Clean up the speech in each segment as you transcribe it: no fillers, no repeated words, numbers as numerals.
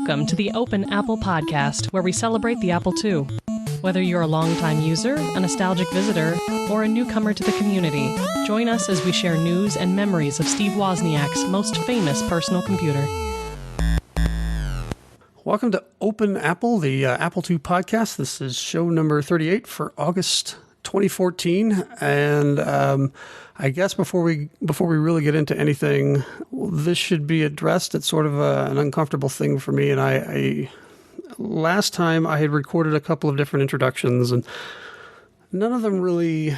Welcome to the Open Apple Podcast, where we celebrate the Apple II. Whether you're a longtime user, a nostalgic visitor, or a newcomer to the community, join us as we share news and memories of Steve Wozniak's most famous personal computer. Welcome to Open Apple, the Apple II podcast. This is show number 38 for August 2014, and I guess before we really get into anything, this should be addressed. It's sort of an uncomfortable thing for me, and I last time I had recorded a couple of different introductions, and none of them really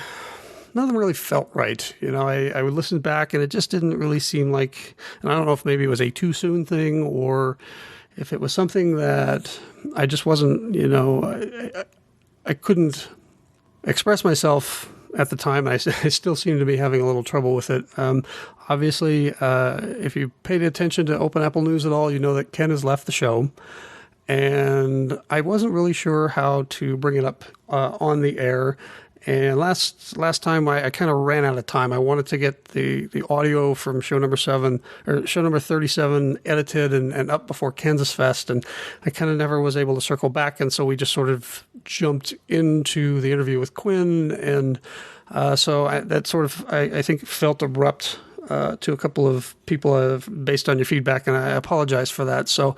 felt right. You know, I would listen back, and it just didn't really seem like, and I don't know if maybe it was a too soon thing or if it was something that I just wasn't, I couldn't express myself at the time. I still seem to be having a little trouble with it. Obviously, if you paid attention to Open Apple News at all, you know that Ken has left the show. And I wasn't really sure how to bring it up on the air. And last time I kind of ran out of time. I wanted to get the audio from show number 37 edited and up before KansasFest, and I kind of never was able to circle back. And so we just sort of jumped into the interview with Quinn, and so that sort of I think felt abrupt to a couple of people based on your feedback, and I apologize for that. So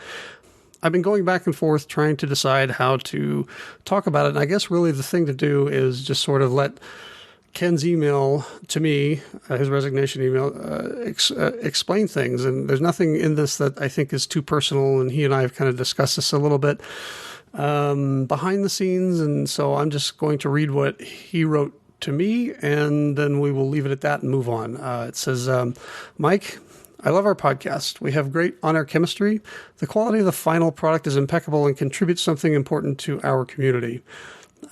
I've been going back and forth trying to decide how to talk about it. And I guess really the thing to do is just sort of let Ken's email to me, his resignation email, explain things. And there's nothing in this that I think is too personal. And he and I have kind of discussed this a little bit behind the scenes. And so I'm just going to read what he wrote to me, and then we will leave it at that and move on. It says, Mike, I love our podcast. We have great on-air chemistry. The quality of the final product is impeccable and contributes something important to our community.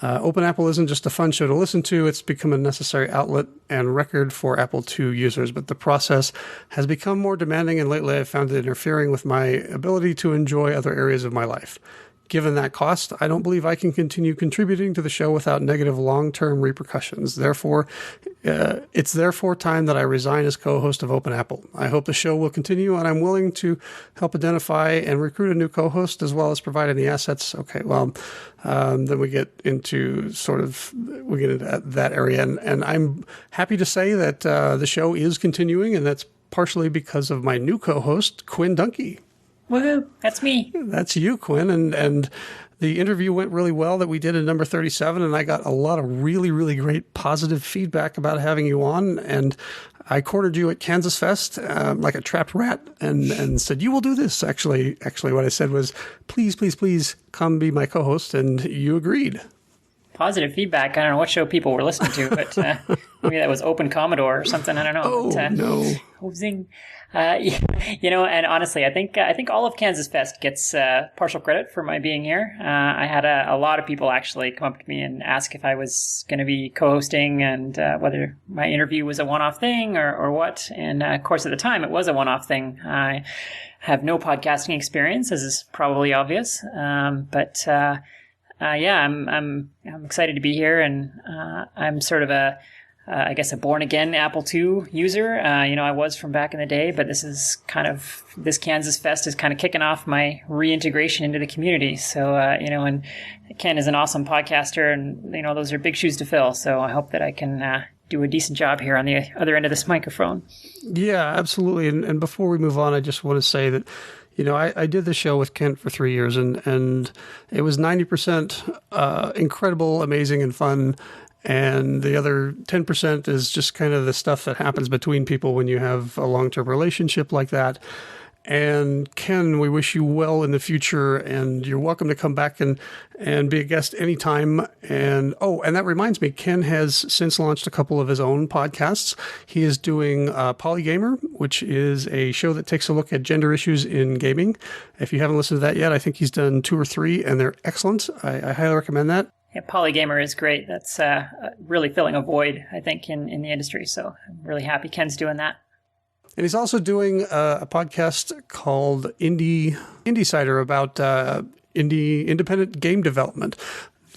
Open Apple isn't just a fun show to listen to. It's become a necessary outlet and record for Apple II users, but the process has become more demanding, and lately I've found it interfering with my ability to enjoy other areas of my life. Given that cost, I don't believe I can continue contributing to the show without negative long-term repercussions. Therefore, it's time that I resign as co-host of Open Apple. I hope the show will continue, and I'm willing to help identify and recruit a new co-host as well as provide any assets. Okay, well, then we get into that area, and I'm happy to say that the show is continuing, and that's partially because of my new co-host, Quinn Dunki. Woohoo, that's me. That's you, Quinn. And the interview went really well that we did in number 37, and I got a lot of really, really great positive feedback about having you on. And I cornered you at KansasFest like a trapped rat and said, you will do this. Actually, what I said was, please, please, please come be my co-host, and you agreed. Positive feedback. I don't know what show people were listening to, but maybe that was Open Commodore or something. I don't know. Oh, but, no. Zing. And honestly, I think all of KansasFest gets partial credit for my being here. I had a lot of people actually come up to me and ask if I was going to be co-hosting and whether my interview was a one-off thing or what. And of course, at the time, it was a one-off thing. I have no podcasting experience, as is probably obvious. I'm excited to be here, and I'm sort of a born-again Apple II user. I was from back in the day, but this KansasFest is kind of kicking off my reintegration into the community. So, and Ken is an awesome podcaster, and, those are big shoes to fill. So I hope that I can do a decent job here on the other end of this microphone. Yeah, absolutely. And before we move on, I just want to say that I did the show with Kent for 3 years, and it was 90% incredible, amazing, and fun. And the other 10% is just kind of the stuff that happens between people when you have a long-term relationship like that. And Ken, we wish you well in the future, and you're welcome to come back and be a guest anytime. And that reminds me, Ken has since launched a couple of his own podcasts. He is doing Polygamer, which is a show that takes a look at gender issues in gaming. If you haven't listened to that yet, I think he's done 2 or 3, and they're excellent. I highly recommend that. Yeah, Polygamer is great. That's really filling a void, I think, in the industry. So I'm really happy Ken's doing that. And he's also doing a podcast called Indie Cider about independent game development.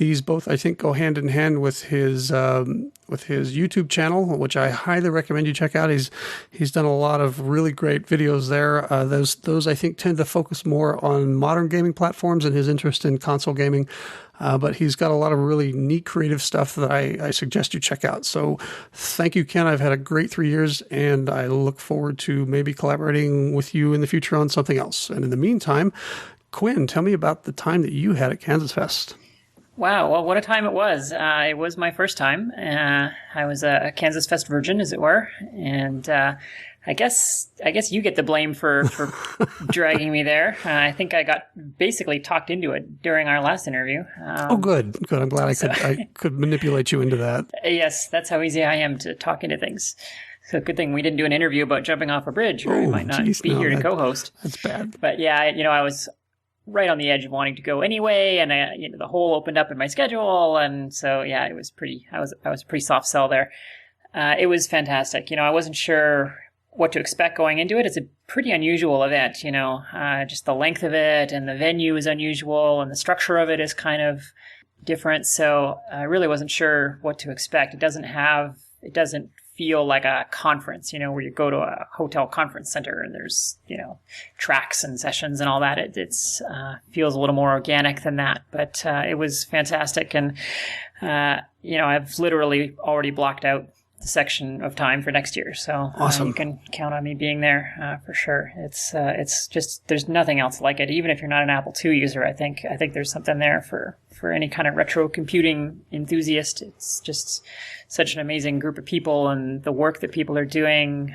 these both, I think, go hand in hand with his YouTube channel, which I highly recommend you check out. He's done a lot of really great videos there. Those I think tend to focus more on modern gaming platforms and his interest in console gaming. But he's got a lot of really neat creative stuff that I suggest you check out. So thank you, Ken. I've had a great 3 years, and I look forward to maybe collaborating with you in the future on something else. And in the meantime, Quinn, tell me about the time that you had at KansasFest. Wow, well, what a time it was. It was my first time. I was a KansasFest virgin, as it were. And I guess you get the blame for dragging me there. I think I got basically talked into it during our last interview. Good. I'm glad I could manipulate you into that. Yes, that's how easy I am to talk into things. So good thing we didn't do an interview about jumping off a bridge, or I might not be here to co-host. That's bad. But yeah, I was right on the edge of wanting to go anyway, and the hole opened up in my schedule, and so yeah, it was I was a pretty soft sell there. It was fantastic. I wasn't sure what to expect going into it. It's a pretty unusual event, just the length of it and the venue is unusual and the structure of it is kind of different. So I really wasn't sure what to expect. It doesn't feel like a conference, where you go to a hotel conference center and there's, tracks and sessions and all that. It feels a little more organic than that, but it was fantastic. And, I've literally already blocked out the section of time for next year. So awesome. You can count on me being there for sure. It's just, there's nothing else like it. Even if you're not an Apple II user, I think there's something there for any kind of retro computing enthusiast. It's just such an amazing group of people, and the work that people are doing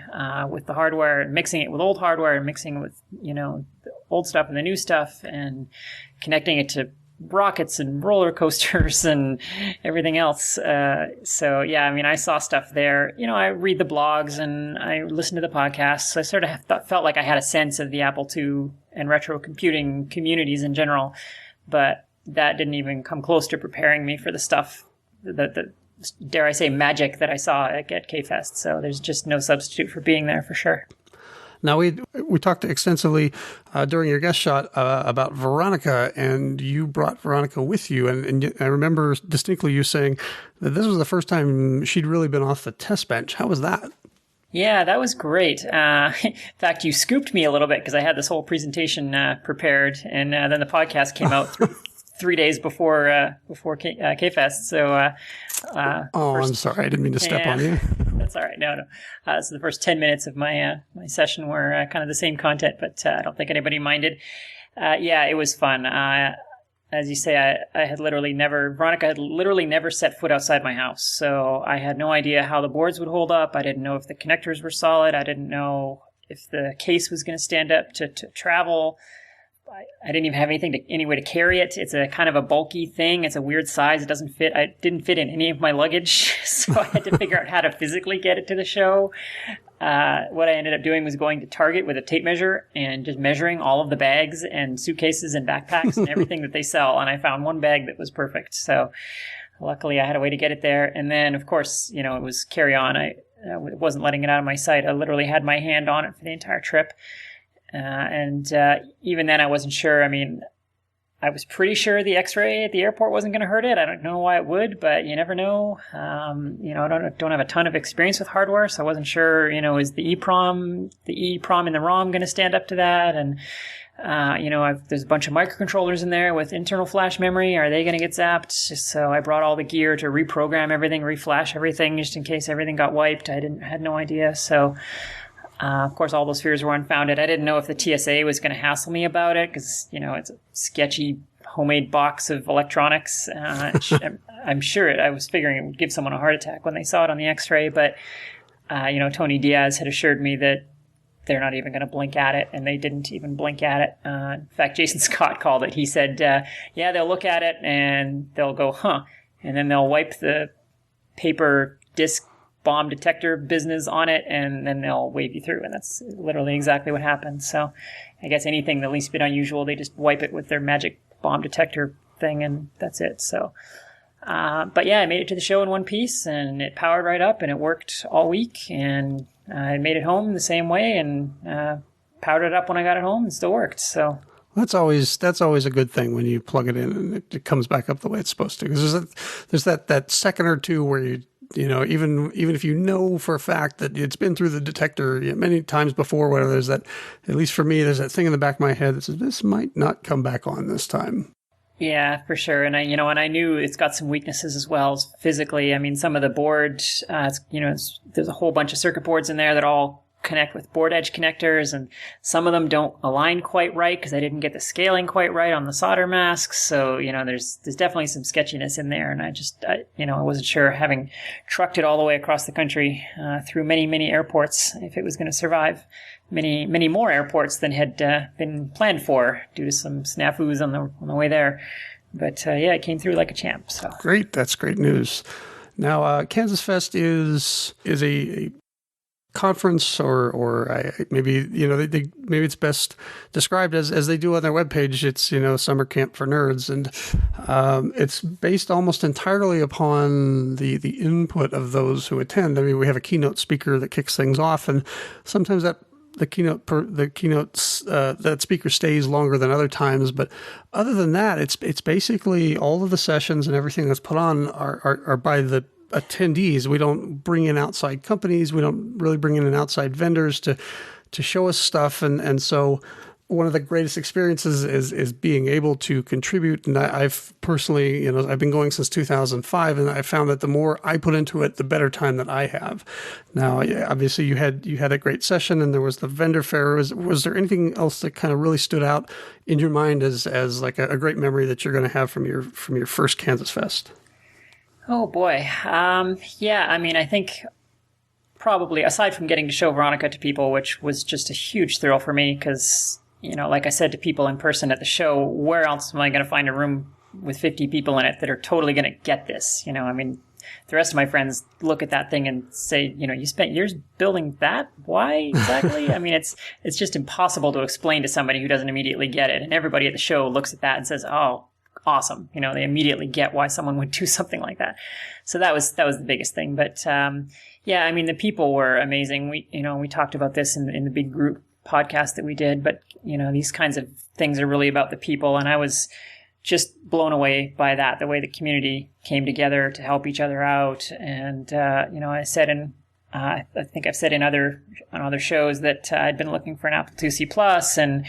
with the hardware and mixing it with old hardware and mixing it with, the old stuff and the new stuff and connecting it to rockets and roller coasters and everything else. So yeah, I saw stuff there. I read the blogs and I listen to the podcasts. So I sort of felt like I had a sense of the Apple II and retro computing communities in general, but that didn't even come close to preparing me for the stuff, the dare I say, magic that I saw at K-Fest. So there's just no substitute for being there for sure. Now, we talked extensively during your guest shot about Veronica, and you brought Veronica with you. And I remember distinctly you saying that this was the first time she'd really been off the test bench. How was that? Yeah, that was great. In fact, you scooped me a little bit because I had this whole presentation prepared, and then the podcast came out 3 days before K-Fest. So, I'm sorry, I didn't mean to step on you. That's all right. No. So the first 10 minutes of my session were kind of the same content, but I don't think anybody minded. Yeah, it was fun. As you say, Veronica had literally never set foot outside my house. So I had no idea how the boards would hold up. I didn't know if the connectors were solid. I didn't know if the case was going to stand up to travel. I didn't even have any way to carry it. It's a kind of a bulky thing. It's a weird size. It doesn't fit. It didn't fit in any of my luggage. So I had to figure out how to physically get it to the show. What I ended up doing was going to Target with a tape measure and just measuring all of the bags and suitcases and backpacks and everything that they sell. And I found one bag that was perfect. So luckily I had a way to get it there. And then, of course, it was carry on. I wasn't letting it out of my sight. I literally had my hand on it for the entire trip. And even then I wasn't sure. I was pretty sure the X-ray at the airport wasn't going to hurt it. I don't know why it would, but you never know. I don't have a ton of experience with hardware, so I wasn't sure, is the EEPROM and the ROM going to stand up to that? And, there's a bunch of microcontrollers in there with internal flash memory. Are they going to get zapped? So I brought all the gear to reprogram everything, reflash everything, just in case everything got wiped. I had no idea. So, of course, all those fears were unfounded. I didn't know if the TSA was going to hassle me about it because, it's a sketchy homemade box of electronics. I'm sure I was figuring it would give someone a heart attack when they saw it on the X-ray. But, Tony Diaz had assured me that they're not even going to blink at it, and they didn't even blink at it. In fact, Jason Scott called it. He said, yeah, they'll look at it and they'll go, huh, and then they'll wipe the paper disc bomb detector business on it, and then they'll wave you through. And that's literally exactly what happened. So I guess anything the least bit unusual, they just wipe it with their magic bomb detector thing, and that's it. So, but yeah, I made it to the show in one piece, and it powered right up, and it worked all week, and I made it home the same way, and powered it up when I got it home, and still worked. So That's always a good thing when you plug it in and it comes back up the way it's supposed to. Because there's that second or two where even if you know for a fact that it's been through the detector many times before, whatever, there's that, at least for me, there's that thing in the back of my head that says this might not come back on this time. Yeah, for sure. And I knew it's got some weaknesses as well physically. I mean, some of the board, there's a whole bunch of circuit boards in there that all connect with board edge connectors, and some of them don't align quite right because I didn't get the scaling quite right on the solder masks. So, there's definitely some sketchiness in there. And I wasn't sure, having trucked it all the way across the country through many, many airports, if it was going to survive many, many more airports than had been planned for due to some snafus on the way there. But it came through like a champ. So great. That's great news. Now, KansasFest is a conference, or maybe maybe it's best described as they do on their webpage. It's summer camp for nerds, and it's based almost entirely upon the input of those who attend. I mean, we have a keynote speaker that kicks things off, and sometimes that that speaker stays longer than other times. But other than that, it's basically all of the sessions and everything that's put on are by the attendees. We don't bring in outside companies. We don't really bring in outside vendors to show us stuff. And so one of the greatest experiences is being able to contribute. And I've personally, I've been going since 2005, and I found that the more I put into it, the better time that I have. Now, obviously you had a great session, and there was the vendor fair. Was there anything else that kind of really stood out in your mind as like a great memory that you're going to have from your first KansasFest? Oh boy. I mean, I think probably, aside from getting to show Veronica to people, which was just a huge thrill for me, because, like I said to people in person at the show, where else am I going to find a room with 50 people in it that are totally going to get this? I mean, the rest of my friends look at that thing and say, you spent years building that? Why exactly? I mean, it's just impossible to explain to somebody who doesn't immediately get it. And everybody at the show looks at that and says, oh, awesome. They immediately get why someone would do something like that. So that was the biggest thing. But, I mean, the people were amazing. We talked about this in the big group podcast that we did, but, these kinds of things are really about the people. And I was just blown away by that, the way the community came together to help each other out. And, I said I think I've said on other shows that I'd been looking for an Apple IIc Plus, and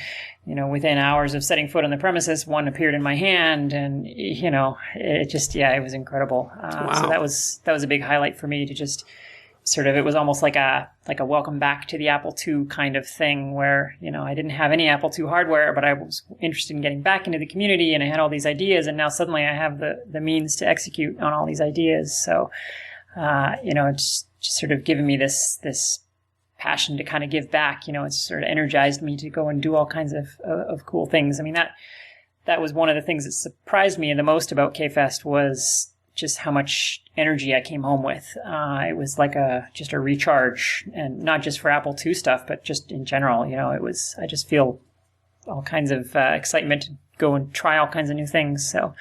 within hours of setting foot on the premises, one appeared in my hand, and it just it was incredible. Wow. So that was a big highlight for me to just sort of, it was almost like a welcome back to the Apple II kind of thing, where I didn't have any Apple II hardware, but I was interested in getting back into the community, and I had all these ideas, and now suddenly I have the means to execute on all these ideas. So it's just sort of given me this passion to kind of give back. It's sort of energized me to go and do all kinds of cool things. I mean, that was one of the things that surprised me the most about K-Fest, was just how much energy I came home with. It was like just a recharge, and not just for Apple II stuff, but just in general. I just feel all kinds of excitement to go and try all kinds of new things. So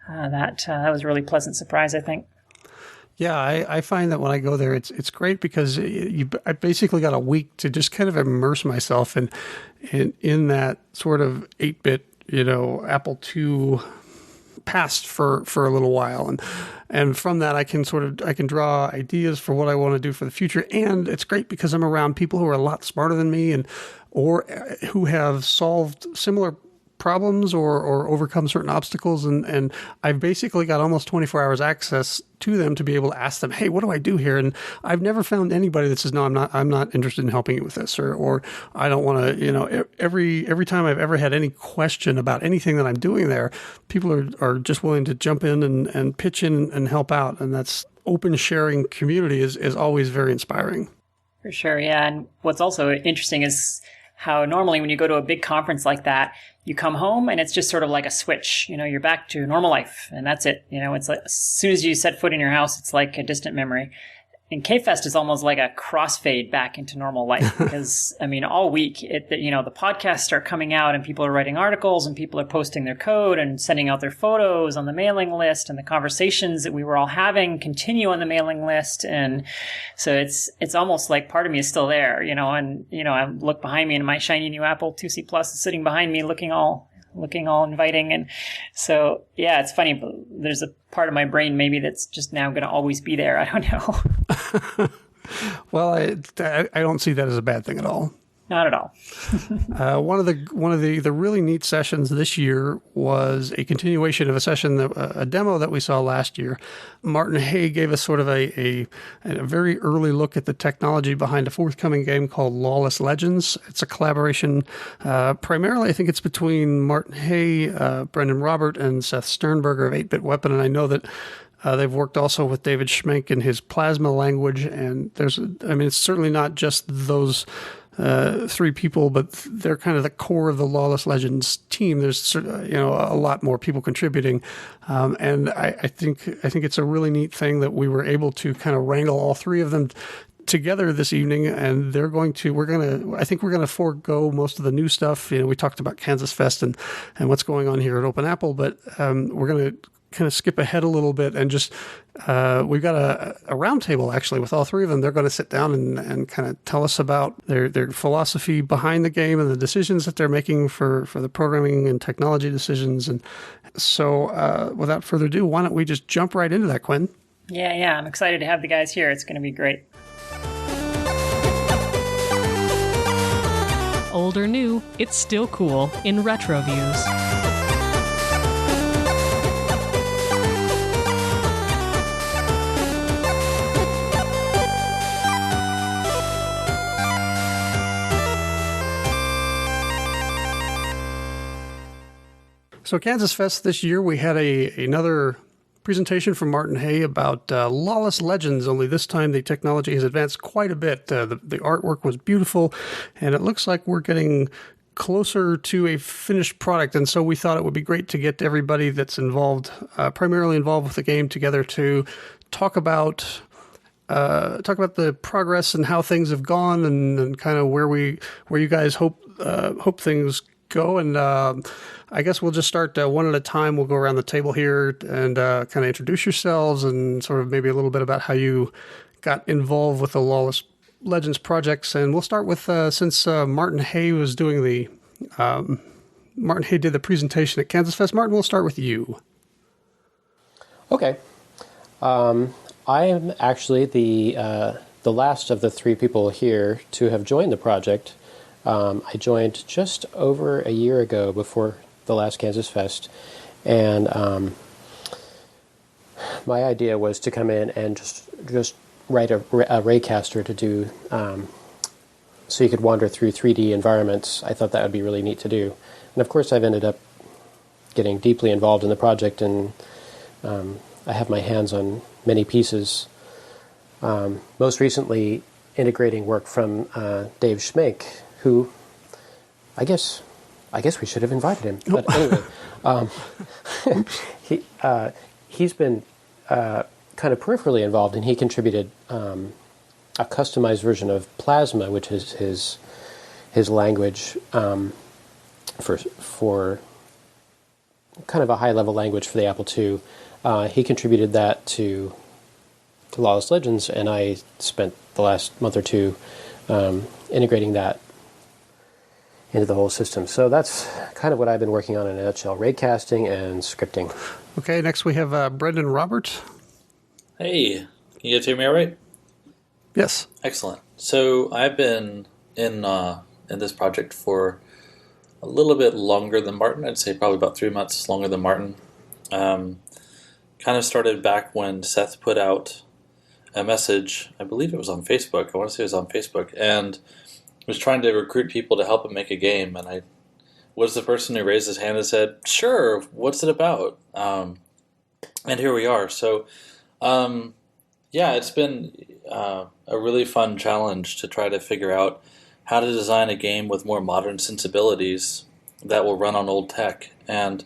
that was a really pleasant surprise, I think. Yeah, I find that when I go there, it's great, because I basically got a week to just kind of immerse myself in that sort of 8-bit, Apple II past for a little while, and from that I can draw ideas for what I want to do for the future. And it's great because I'm around people who are a lot smarter than me, or who have solved similar problems or overcome certain obstacles, and I've basically got almost 24 hours access to them to be able to ask them, hey, what do I do here? And I've never found anybody that says, no, I'm not interested in helping you with this, or I don't want to. Every time I've ever had any question about anything that I'm doing there, people are just willing to jump in and pitch in and help out, and that's open sharing community is always very inspiring. For sure, yeah. And what's also interesting is how normally when you go to a big conference like that, you come home and it's just sort of like a switch. You're back to normal life, and that's it. It's like as soon as you set foot in your house, it's like a distant memory. And K-Fest is almost like a crossfade back into normal life because, I mean, all week, the podcasts are coming out and people are writing articles and people are posting their code and sending out their photos on the mailing list, and the conversations that we were all having continue on the mailing list. And so it's almost like part of me is still there, and, I look behind me and my shiny new Apple IIc Plus is sitting behind me looking all inviting. And so, yeah, it's funny, but there's a part of my brain maybe that's just now going to always be there. I don't know. Well, I don't see that as a bad thing at all. Not at all. One of the really neat sessions this year was a continuation of a session, a demo that we saw last year. Martin Haye gave us sort of a very early look at the technology behind a forthcoming game called Lawless Legends. It's a collaboration, primarily I think it's between Martin Haye, Brendan Robert, and Seth Sternberger of 8-Bit Weapon, and I know that they've worked also with David Schmenk in his Plasma language, and it's certainly not just those three people, but they're kind of the core of the Lawless Legends team. There's a lot more people contributing, and I think it's a really neat thing that we were able to kind of wrangle all three of them together this evening, and I think we're gonna forego most of the new stuff. We talked about KansasFest and what's going on here at Open Apple, but we're gonna kind of skip ahead a little bit and just we've got a roundtable actually with all three of them. They're going to sit down and kind of tell us about their philosophy behind the game and the decisions that they're making for the programming and technology decisions. And so without further ado, why don't we just jump right into that, Quinn? Yeah, I'm excited to have the guys here. It's going to be great. Old or new, it's still cool in Retro Views. So KansasFest this year, we had another presentation from Martin Haye about Lawless Legends, only this time the technology has advanced quite a bit. The artwork was beautiful, and it looks like we're getting closer to a finished product, and so we thought it would be great to get everybody that's involved, primarily involved with the game, together to talk about the progress and how things have gone, and kind of where you guys hope things go. And I guess we'll just start one at a time. We'll go around the table here and kind of introduce yourselves and sort of maybe a little bit about how you got involved with the Lawless Legends projects. And we'll start with since Martin Haye was doing Martin Haye did the presentation at KansasFest. Martin, we'll start with you. Okay. I am actually the last of the three people here to have joined the project. I joined just over a year ago before the last KansasFest, and my idea was to come in and just write a raycaster to do, so you could wander through 3D environments. I thought that would be really neat to do, and of course I've ended up getting deeply involved in the project, and I have my hands on many pieces. Most recently, integrating work from Dave Schmenk, who I guess we should have invited him. But anyway, he's been kind of peripherally involved, and he contributed a customized version of Plasma, which is his language for kind of a high-level language for the Apple II. He contributed that to Lawless Legends, and I spent the last month or two integrating that into the whole system. So that's kind of what I've been working on in a nutshell: raycasting and scripting. Okay, next we have Brendan Robert. Hey, can you guys hear me all right? Yes. Excellent. So I've been in this project for a little bit longer than Martin. I'd say probably about 3 months longer than Martin. Kind of started back when Seth put out a message, I believe it was on Facebook. I want to say it was on Facebook, and was trying to recruit people to help him make a game, and I was the person who raised his hand and said, sure, what's it about? And here we are. So, it's been a really fun challenge to try to figure out how to design a game with more modern sensibilities that will run on old tech. And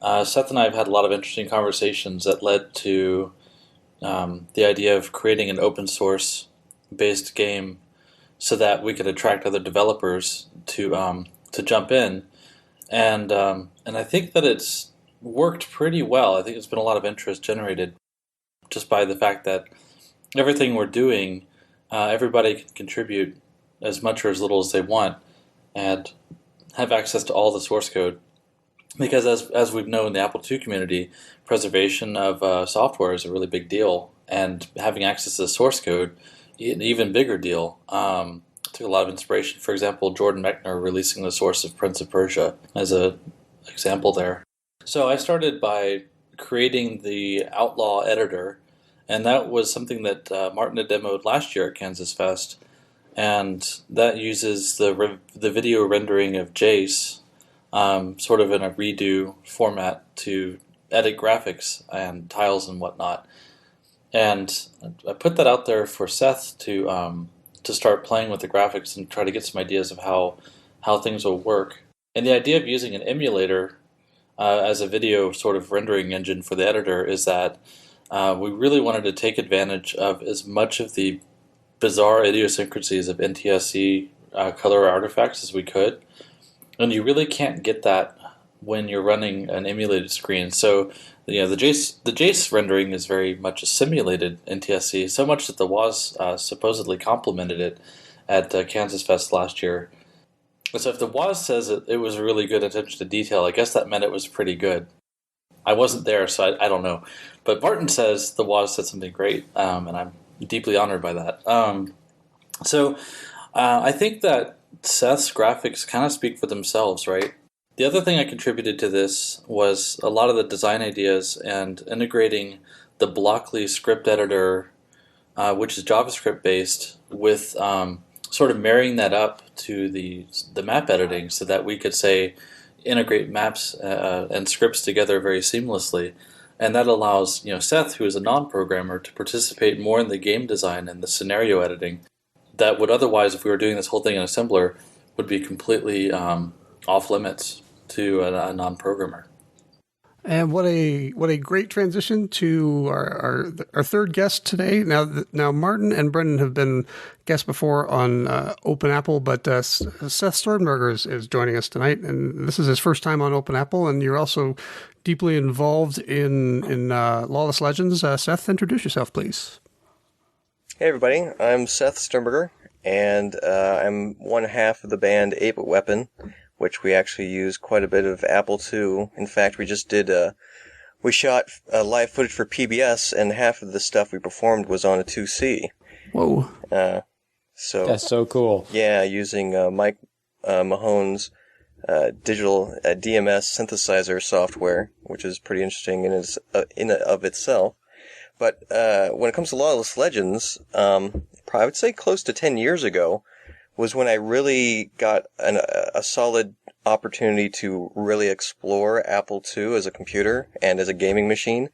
Seth and I have had a lot of interesting conversations that led to the idea of creating an open source based game so that we could attract other developers to jump in, and I think that it's worked pretty well. I think there's been a lot of interest generated just by the fact that everything we're doing, everybody can contribute as much or as little as they want, and have access to all the source code. Because as we've known in the Apple II community, preservation of software is a really big deal, and having access to the source code, an even bigger deal. Took a lot of inspiration. For example, Jordan Mechner releasing the source of Prince of Persia as an example there. So I started by creating the Outlaw editor, and that was something that Martin had demoed last year at KansasFest, and that uses the video rendering of Jace, sort of in a redo format to edit graphics and tiles and whatnot. And I put that out there for Seth to start playing with the graphics and try to get some ideas of how things will work. And the idea of using an emulator as a video sort of rendering engine for the editor is that we really wanted to take advantage of as much of the bizarre idiosyncrasies of NTSC color artifacts as we could. And you really can't get that when you're running an emulated screen. So the Jace rendering is very much a simulated NTSC, so much that the WAS supposedly complimented it at KansasFest last year. So if the WAS says it was a really good attention to detail, I guess that meant it was pretty good. I wasn't there, so I don't know. But Martin says the WAS said something great, and I'm deeply honored by that. I think that Seth's graphics kind of speak for themselves, right? The other thing I contributed to this was a lot of the design ideas and integrating the Blockly script editor, which is JavaScript based, with sort of marrying that up to the map editing so that we could say integrate maps and scripts together very seamlessly. And that allows Seth, who is a non-programmer, to participate more in the game design and the scenario editing that would otherwise, if we were doing this whole thing in assembler, would be completely off limits to a non-programmer. And what a great transition to our third guest today. Now Martin and Brendan have been guests before on Open Apple, but Seth Sternberger is joining us tonight, and this is his first time on Open Apple. And you're also deeply involved in Lawless Legends. Seth, introduce yourself, please. Hey everybody, I'm Seth Sternberger, and I'm one half of the band Ape Weapon, which we actually use quite a bit of Apple II. In fact, we just did we shot live footage for PBS, and half of the stuff we performed was on a 2C. Whoa. So that's so cool. Yeah, using Mike Mahone's digital DMS synthesizer software, which is pretty interesting in and of itself. But when it comes to Lawless Legends, I would say close to 10 years ago was when I really got a solid opportunity to really explore Apple II as a computer and as a gaming machine,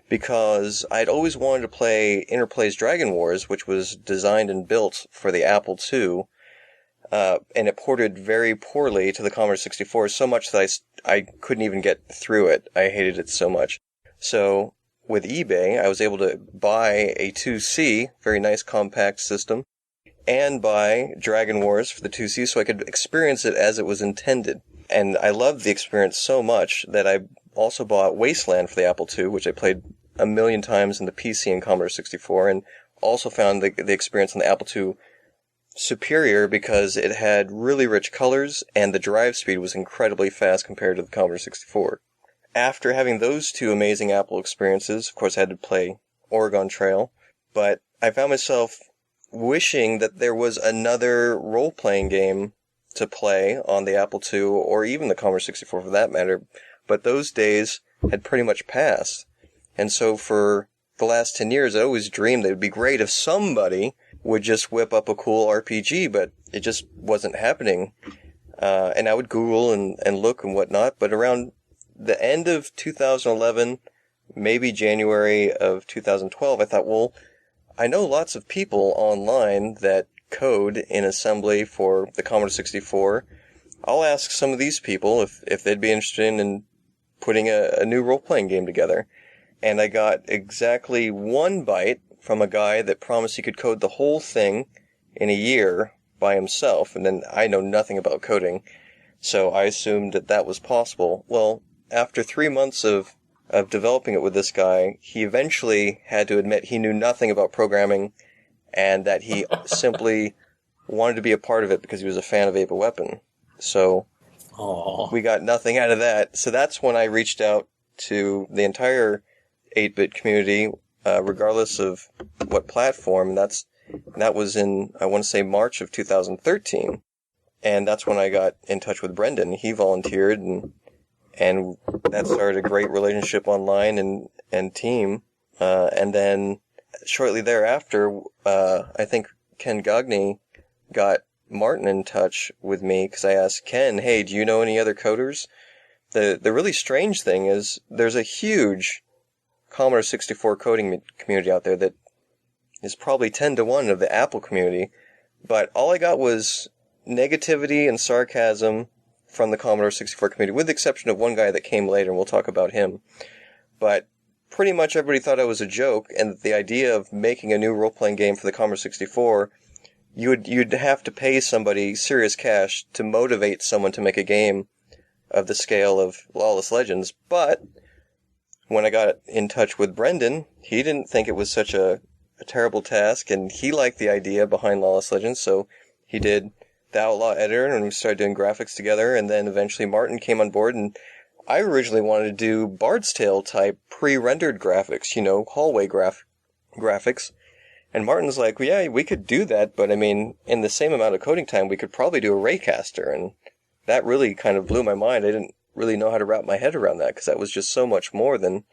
because I'd always wanted to play Interplay's Dragon Wars, which was designed and built for the Apple II, and it ported very poorly to the Commodore 64, so much that I couldn't even get through it. I hated it so much. So with eBay, I was able to buy a 2C, very nice compact system, and buy Dragon Wars for the 2C so I could experience it as it was intended. And I loved the experience so much that I also bought Wasteland for the Apple II, which I played a million times in the PC and Commodore 64, and also found the experience on the Apple II superior because it had really rich colors and the drive speed was incredibly fast compared to the Commodore 64. After having those two amazing Apple experiences, of course I had to play Oregon Trail, but I found myself wishing that there was another role-playing game to play on the Apple II, or even the Commodore 64 for that matter, but those days had pretty much passed. And so for the last 10 years, I always dreamed that it would be great if somebody would just whip up a cool RPG, but it just wasn't happening. And I would Google and look and whatnot, but around the end of 2011, maybe January of 2012, I thought, well, I know lots of people online that code in assembly for the Commodore 64. I'll ask some of these people if they'd be interested in putting a new role-playing game together. and I got exactly 1 byte from a guy that promised he could code the whole thing in a year by himself, and then I know nothing about coding, so I assumed that that was possible. Well, after 3 months of developing it with this guy, he eventually had to admit he knew nothing about programming, and that he simply wanted to be a part of it because he was a fan of Ape Weapon. So Aww. we got nothing out of that. So that's when I reached out to the entire 8-bit community, regardless of what platform. That was in, I want to say, March of 2013. And that's when I got in touch with Brendan. He volunteered, and that started a great relationship online and team. And then shortly thereafter, I think Ken Gagne got Martin in touch with me because I asked Ken, hey, do you know any other coders? The really strange thing is there's a huge Commodore 64 coding community out there that is probably 10 to 1 of the Apple community, but all I got was negativity and sarcasm from the Commodore 64 community, with the exception of one guy that came later, and we'll talk about him. But pretty much everybody thought I was a joke, and the idea of making a new role-playing game for the Commodore 64, you'd have to pay somebody serious cash to motivate someone to make a game of the scale of Lawless Legends. But when I got in touch with Brendan, he didn't think it was such a terrible task, and he liked the idea behind Lawless Legends, so he did the Outlaw Editor, and we started doing graphics together, and then eventually Martin came on board, and I originally wanted to do Bard's Tale type pre-rendered graphics, hallway graphics, and Martin's like, well, yeah, we could do that, but I mean, in the same amount of coding time, we could probably do a raycaster, and that really kind of blew my mind. I didn't really know how to wrap my head around that, because that was just so much more than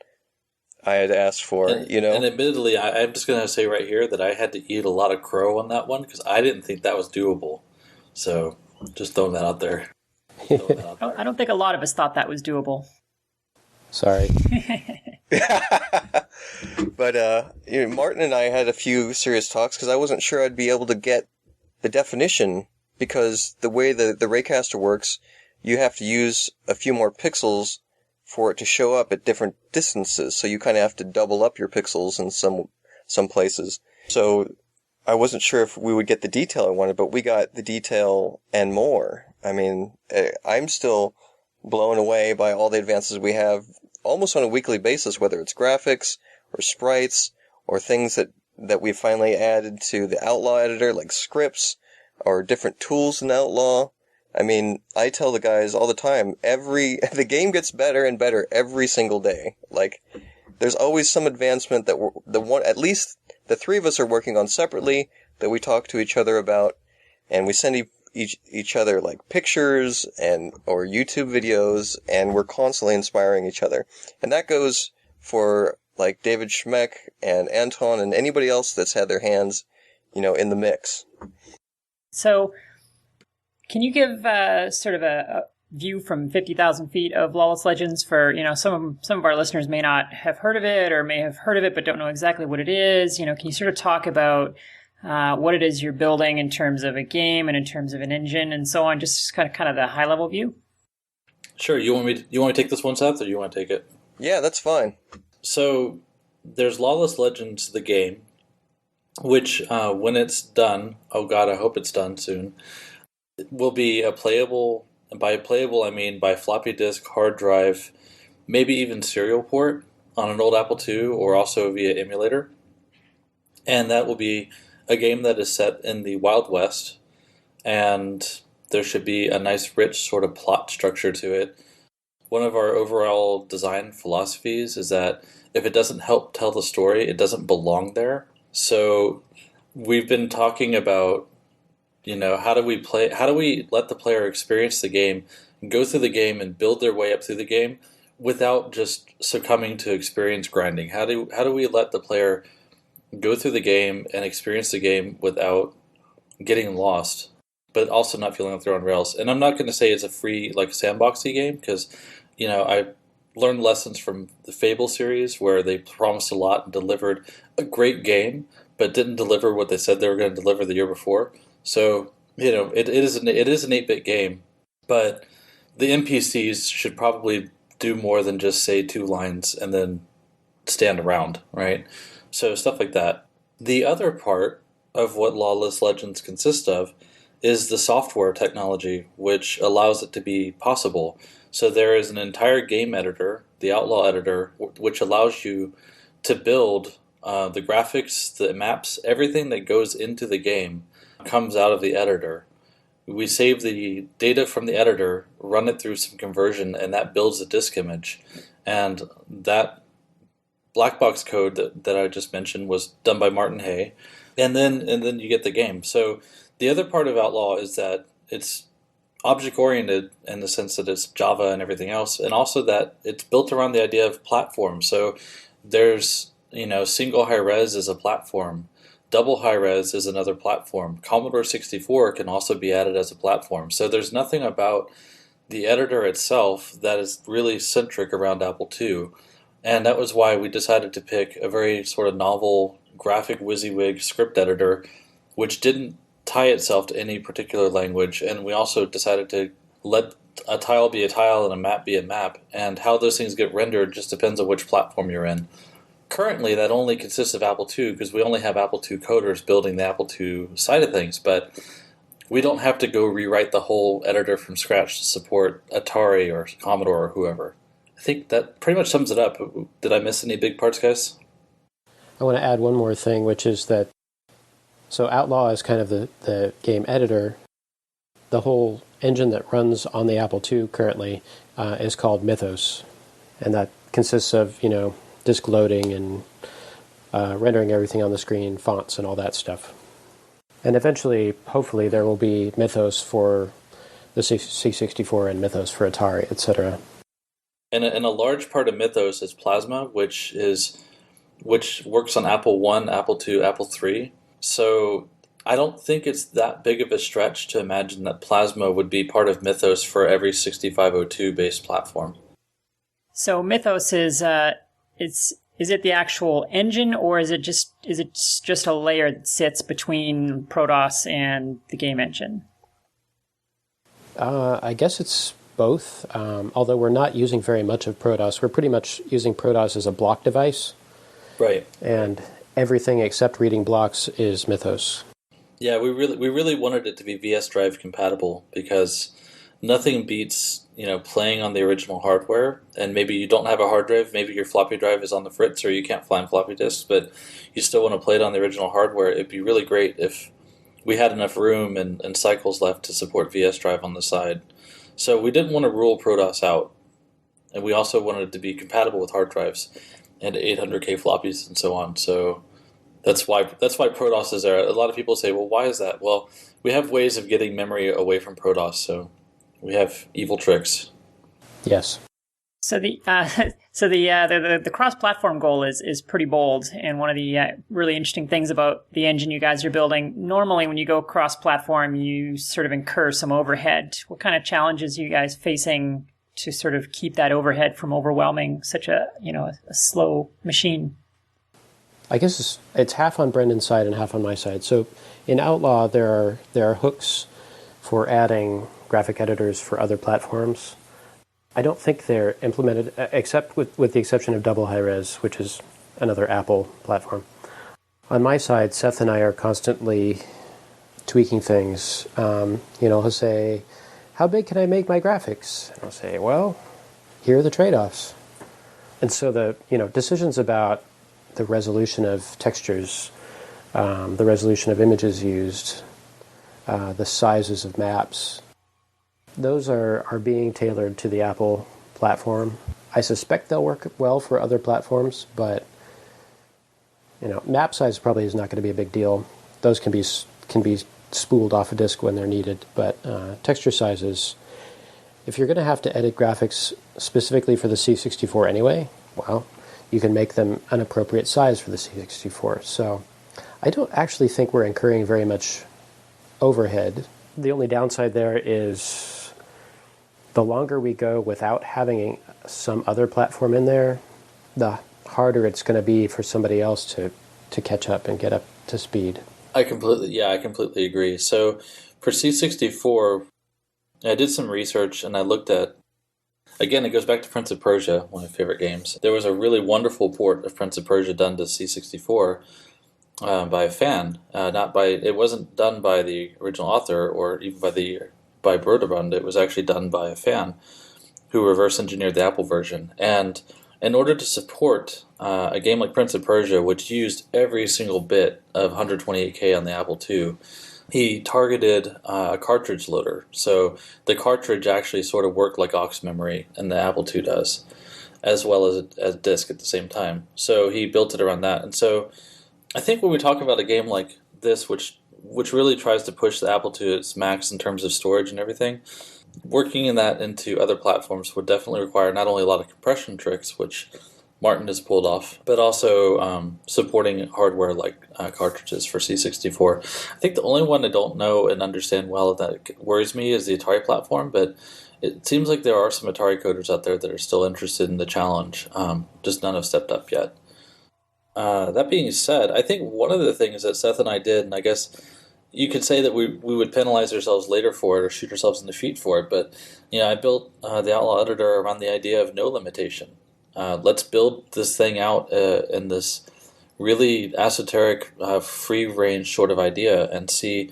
I had asked for, And admittedly, I'm just going to say right here that I had to eat a lot of crow on that one, because I didn't think that was doable. So, just throwing that out there. I don't think a lot of us thought that was doable. Sorry. But, Martin and I had a few serious talks because I wasn't sure I'd be able to get the definition, because the way the raycaster works, you have to use a few more pixels for it to show up at different distances, so you kind of have to double up your pixels in some places. So I wasn't sure if we would get the detail I wanted, but we got the detail and more. I mean, I'm still blown away by all the advances we have almost on a weekly basis, whether it's graphics or sprites or things that we finally added to the Outlaw editor, like scripts or different tools in Outlaw. I mean, I tell the guys all the time, the game gets better and better every single day. Like, there's always some advancement that at least the three of us are working on separately, that we talk to each other about, and we send each other like pictures or YouTube videos, and we're constantly inspiring each other. And that goes for like David Schmenk and Anton and anybody else that's had their hands, in the mix. So, can you give sort of a view from 50,000 feet of Lawless Legends for, some of our listeners may not have heard of it, or may have heard of it but don't know exactly what it is. Can you sort of talk about what it is you're building in terms of a game and in terms of an engine and so on, just kind of the high level view? Sure. You want me to take this one, Seth, or you want to take it? Yeah, that's fine. So there's Lawless Legends, the game, which when it's done, oh god, I hope it's done soon, it will be a playable, and by playable I mean by floppy disk, hard drive, maybe even serial port on an old Apple II, or also via emulator. And that will be a game that is set in the Wild West, and there should be a nice rich sort of plot structure to it. One of our overall design philosophies is that if it doesn't help tell the story, it doesn't belong there. So we've been talking about, how do we let the player experience the game, go through the game and build their way up through the game without just succumbing to experience grinding? How do we let the player go through the game and experience the game without getting lost, but also not feeling like they're on rails? And I'm not going to say it's a free, sandboxy game, because, I learned lessons from the Fable series where they promised a lot and delivered a great game, but didn't deliver what they said they were going to deliver the year before. So, it is an 8-bit game, but the NPCs should probably do more than just say 2 lines and then stand around, right? So stuff like that. The other part of what Lawless Legends consists of is the software technology, which allows it to be possible. So there is an entire game editor, the Outlaw editor, which allows you to build the graphics, the maps, everything that goes into the game comes out of the editor. We save the data from the editor, run it through some conversion, and that builds a disk image. And that black box code that I just mentioned was done by Martin Haye. And then you get the game. So the other part of Outlaw is that it's object-oriented in the sense that it's Java and everything else, and also that it's built around the idea of platform. So there's, single high-res is a platform. Double high-res is another platform. Commodore 64 can also be added as a platform. So there's nothing about the editor itself that is really centric around Apple II. And that was why we decided to pick a very sort of novel graphic WYSIWYG script editor, which didn't tie itself to any particular language. And we also decided to let a tile be a tile and a map be a map. And how those things get rendered just depends on which platform you're in. Currently, that only consists of Apple II because we only have Apple II coders building the Apple II side of things. But we don't have to go rewrite the whole editor from scratch to support Atari or Commodore or whoever. I think that pretty much sums it up. Did I miss any big parts, guys? I want to add one more thing, which is that, so Outlaw is kind of the game editor. The whole engine that runs on the Apple II currently is called Mythos. And that consists of, disk loading and rendering everything on the screen, fonts and all that stuff. And eventually, hopefully, there will be Mythos for the C64 and Mythos for Atari, etc. And a large part of Mythos is Plasma, which works on Apple I, Apple II, Apple III. So I don't think it's that big of a stretch to imagine that Plasma would be part of Mythos for every 6502-based platform. So Mythos is it the actual engine, or is it just a layer that sits between Protoss and the game engine? I guess it's both. Although we're not using very much of Protoss, we're pretty much using Protoss as a block device. Right. And everything except reading blocks is Mythos. Yeah, we really wanted it to be VS Drive compatible because nothing beats playing on the original hardware. And maybe you don't have a hard drive, maybe your floppy drive is on the fritz, or you can't find floppy disks, but you still want to play it on the original hardware. It'd be really great if we had enough room and cycles left to support VS Drive on the side. So we didn't want to rule Protoss out, and we also wanted it to be compatible with hard drives and 800K floppies and so on. So that's why Protoss is there. A lot of people say, well, why is that? Well, we have ways of getting memory away from Protoss, so we have evil tricks. Yes. So the cross-platform goal is pretty bold, and one of the really interesting things about the engine you guys are building. Normally, when you go cross-platform, you sort of incur some overhead. What kind of challenges are you guys facing to sort of keep that overhead from overwhelming such a slow machine? I guess it's half on Brendan's side and half on my side. So in Outlaw, there are hooks for adding graphic editors for other platforms. I don't think they're implemented, except with the exception of Double High Res, which is another Apple platform. On my side, Seth and I are constantly tweaking things. He'll say, how big can I make my graphics? And I'll say, well, here are the trade-offs. And so the decisions about the resolution of textures, the resolution of images used, the sizes of maps, those are being tailored to the Apple platform. I suspect they'll work well for other platforms, but map size probably is not going to be a big deal. Those can be spooled off a disk when they're needed, but texture sizes, if you're going to have to edit graphics specifically for the C64 anyway, well, you can make them an appropriate size for the C64. So I don't actually think we're incurring very much overhead. The only downside there is the longer we go without having some other platform in there, the harder it's going to be for somebody else to catch up and get up to speed. I completely agree. So for C64, I did some research and I looked at Again, it goes back to Prince of Persia, one of my favorite games. There was a really wonderful port of Prince of Persia done to C64 by a fan. It wasn't done by the original author or even by Broderbund. It was actually done by a fan who reverse engineered the Apple version. And in order to support a game like Prince of Persia, which used every single bit of 128K on the Apple II, he targeted a cartridge loader. So the cartridge actually sort of worked like aux memory, and the Apple II does, as well as a disk at the same time. So he built it around that. And so I think when we talk about a game like this, which really tries to push the Apple to its max in terms of storage and everything, working in that into other platforms would definitely require not only a lot of compression tricks, which Martin has pulled off, but also supporting hardware like cartridges for C64. I think the only one I don't know and understand well that worries me is the Atari platform, but it seems like there are some Atari coders out there that are still interested in the challenge. Just none have stepped up yet. That being said, I think one of the things that Seth and I did, and I guess you could say that we would penalize ourselves later for it or shoot ourselves in the feet for it, but I built the Outlaw editor around the idea of no limitation. Let's build this thing out in this really esoteric, free-range sort of idea and see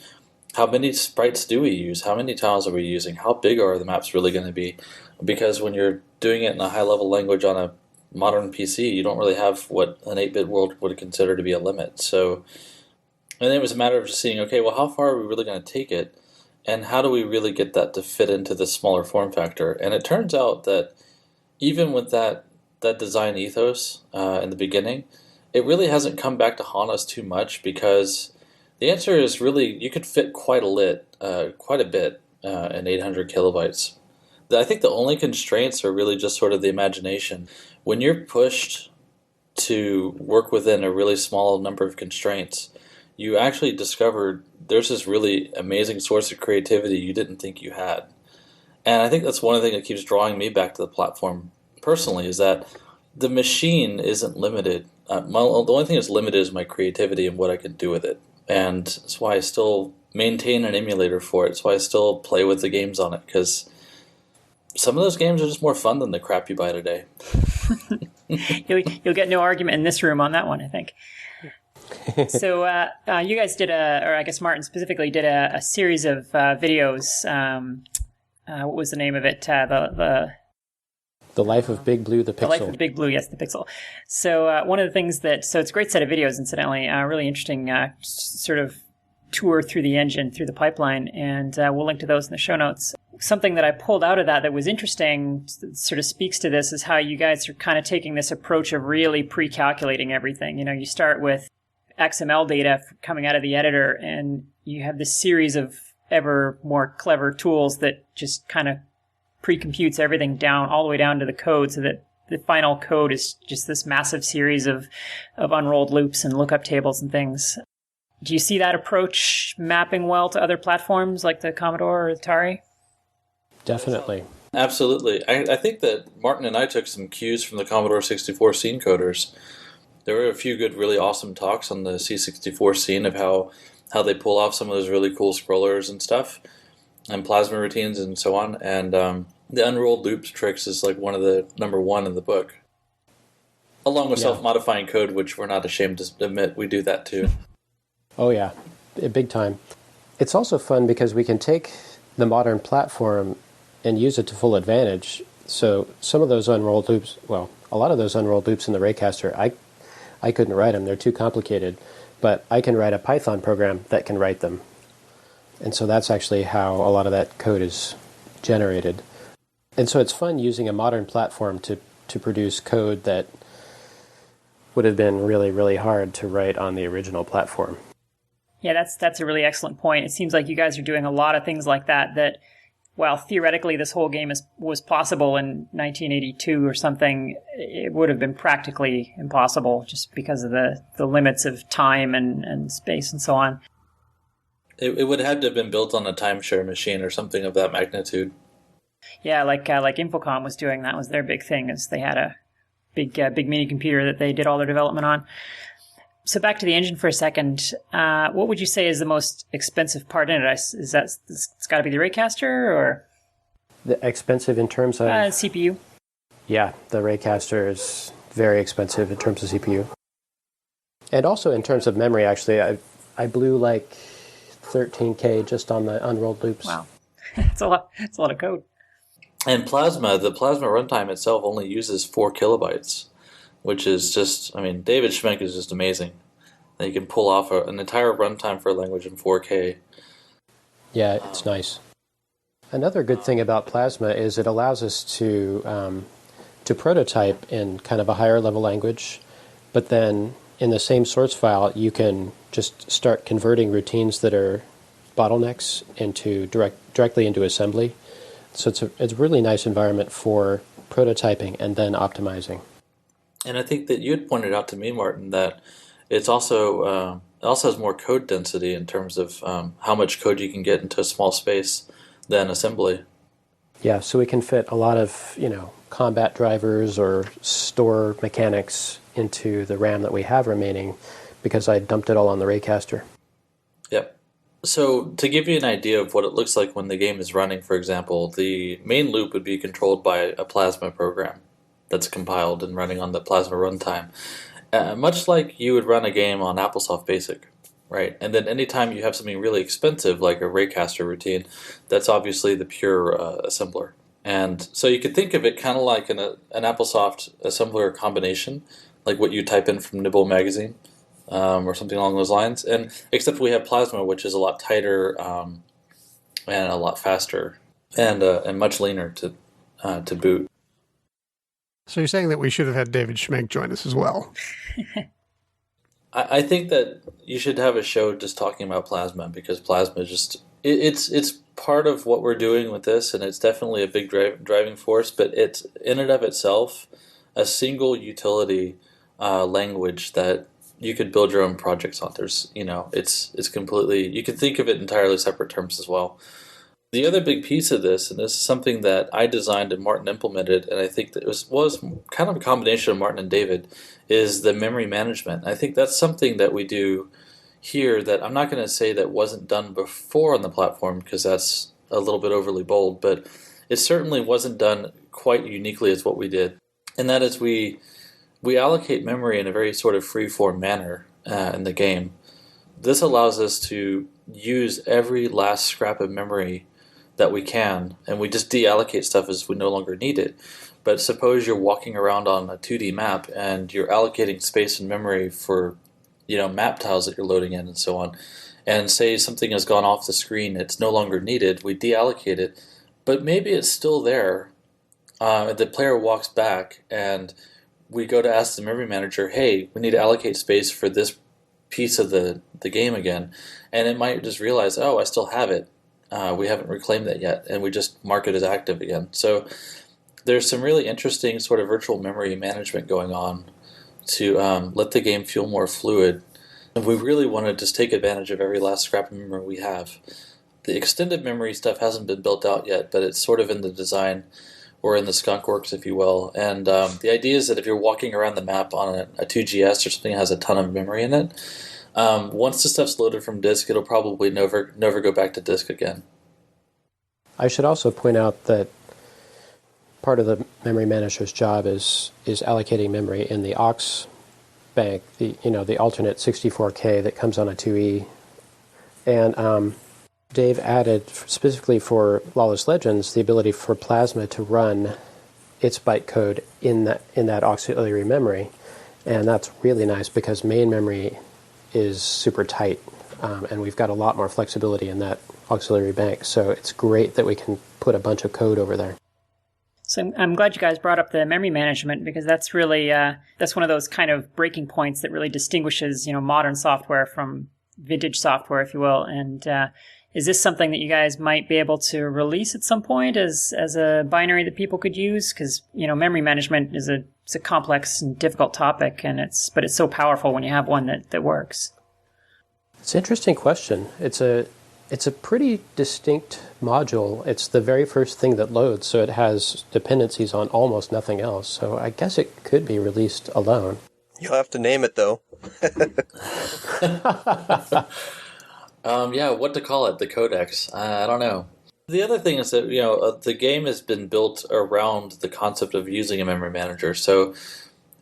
how many sprites do we use, how many tiles are we using, how big are the maps really going to be, because when you're doing it in a high-level language on a modern PC, you don't really have what an 8-bit world would consider to be a limit. So, and then it was a matter of just seeing, okay, well, how far are we really going to take it, and how do we really get that to fit into the smaller form factor? And it turns out that even with that design ethos in the beginning, it really hasn't come back to haunt us too much, because the answer is really you could fit quite a bit in 800 kilobytes. I think the only constraints are really just sort of the imagination. When you're pushed to work within a really small number of constraints, you actually discovered there's this really amazing source of creativity you didn't think you had. And I think that's one of the things that keeps drawing me back to the platform personally, is that the machine isn't limited. The only thing that's limited is my creativity and what I can do with it. And that's why I still maintain an emulator for it. That's why I still play with the games on it, because some of those games are just more fun than the crap you buy today. You'll get no argument in this room on that one, I think. So you guys did or I guess Martin specifically did a series of videos. What was the name of it? The Life of Big Blue, the Pixel. The Life of Big Blue, yes, the Pixel. So one of the things so it's a great set of videos, incidentally, really interesting sort of tour through the engine, through the pipeline, and we'll link to those in the show notes. Something that I pulled out of that was interesting, sort of speaks to this, is how you guys are kind of taking this approach of really pre-calculating everything. You start with XML data coming out of the editor, and you have this series of ever more clever tools that just kind of pre-computes everything down, all the way down to the code, so that the final code is just this massive series of unrolled loops and lookup tables and things. Do you see that approach mapping well to other platforms like the Commodore or Atari? Definitely. Absolutely. I think that Martin and I took some cues from the Commodore 64 scene coders. There were a few good, really awesome talks on the C64 scene of how they pull off some of those really cool scrollers and stuff, and plasma routines and so on. And the unrolled loops tricks is like one of the number one in the book, along with self-modifying code, which we're not ashamed to admit we do that too. Oh yeah, big time. It's also fun because we can take the modern platform and use it to full advantage. So some of those unrolled loops, well, a lot of those unrolled loops in the Raycaster, I couldn't write them. They're too complicated. But I can write a Python program that can write them. And so that's actually how a lot of that code is generated. And so it's fun using a modern platform to produce code that would have been really, really hard to write on the original platform. Yeah, that's a really excellent point. It seems like you guys are doing a lot of things like that, while theoretically this whole game was possible in 1982 or something, it would have been practically impossible just because of the limits of time and space and so on. It would have to have been built on a timeshare machine or something of that magnitude. Yeah, like Infocom was doing. That was their big thing, is they had a big mini computer that they did all their development on. So back to the engine for a second. What would you say is the most expensive part in it? It's got to be the Raycaster, or? expensive in terms of CPU. Yeah, the Raycaster is very expensive in terms of CPU, and also in terms of memory. Actually, I blew like 13K just on the unrolled loops. Wow, it's a lot. It's a lot of code. And the Plasma runtime itself only uses 4 kilobytes, which is just, I mean, David Schmenk is just amazing. That you can pull off an entire runtime for a language in 4K. Yeah, it's nice. Another good thing about Plasma is it allows us to prototype in kind of a higher level language, but then in the same source file, you can just start converting routines that are bottlenecks into directly into assembly. So it's a really nice environment for prototyping and then optimizing. And I think that you had pointed out to me, Martin, that it's also it also has more code density in terms of how much code you can get into a small space than assembly. Yeah, so we can fit a lot of combat drivers or store mechanics into the RAM that we have remaining because I dumped it all on the Raycaster. Yep. So to give you an idea of what it looks like when the game is running, for example, the main loop would be controlled by a Plasma program that's compiled and running on the Plasma runtime. Much like you would run a game on AppleSoft Basic, right? And then anytime you have something really expensive like a Raycaster routine, that's obviously the pure assembler. And so you could think of it kind of like an AppleSoft assembler combination, like what you type in from Nibble magazine. Or something along those lines, and except we have Plasma, which is a lot tighter and a lot faster and much leaner to boot. So you're saying that we should have had David Schmenk join us as well? I think that you should have a show just talking about Plasma, because Plasma just it's part of what we're doing with this, and it's definitely a big driving force. But it's in and of itself a single utility language that you could build your own projects on. There's, it's completely, you can think of it entirely separate terms as well. The other big piece of this, and this is something that I designed and Martin implemented, and I think that was kind of a combination of Martin and David, is the memory management. I think that's something that we do here that I'm not going to say that wasn't done before on the platform, because that's a little bit overly bold, but it certainly wasn't done quite uniquely as what we did. And that is we allocate memory in a very sort of free-form manner in the game. This allows us to use every last scrap of memory that we can, and we just deallocate stuff as we no longer need it. But suppose you're walking around on a 2D map and you're allocating space and memory for map tiles that you're loading in and so on, and say something has gone off the screen, it's no longer needed, we deallocate it, but maybe it's still there. The player walks back and we go to ask the memory manager, hey, we need to allocate space for this piece of the game again. And it might just realize, oh, I still have it. We haven't reclaimed that yet. And we just mark it as active again. So there's some really interesting sort of virtual memory management going on to let the game feel more fluid. And we really want to just take advantage of every last scrap of memory we have. The extended memory stuff hasn't been built out yet, but it's sort of in the design, or in the skunk works, if you will. And the idea is that if you're walking around the map on a 2GS or something that has a ton of memory in it, once the stuff's loaded from disk, it'll probably never go back to disk again. I should also point out that part of the memory manager's job is allocating memory in the aux bank, the alternate 64K that comes on a 2E. And Dave added, specifically for Lawless Legends, the ability for Plasma to run its bytecode in that auxiliary memory. And that's really nice because main memory is super tight, and we've got a lot more flexibility in that auxiliary bank. So it's great that we can put a bunch of code over there. So I'm glad you guys brought up the memory management, because that's really that's one of those kind of breaking points that really distinguishes modern software from vintage software, if you will. And is this something that you guys might be able to release at some point as a binary that people could use? Because memory management is a complex and difficult topic, and it's so powerful when you have one that works. It's an interesting question. It's a pretty distinct module. It's the very first thing that loads, so it has dependencies on almost nothing else. So I guess it could be released alone. You'll have to name it, though. Yeah, what to call it? The codex? I don't know. The other thing is that, the game has been built around the concept of using a memory manager. So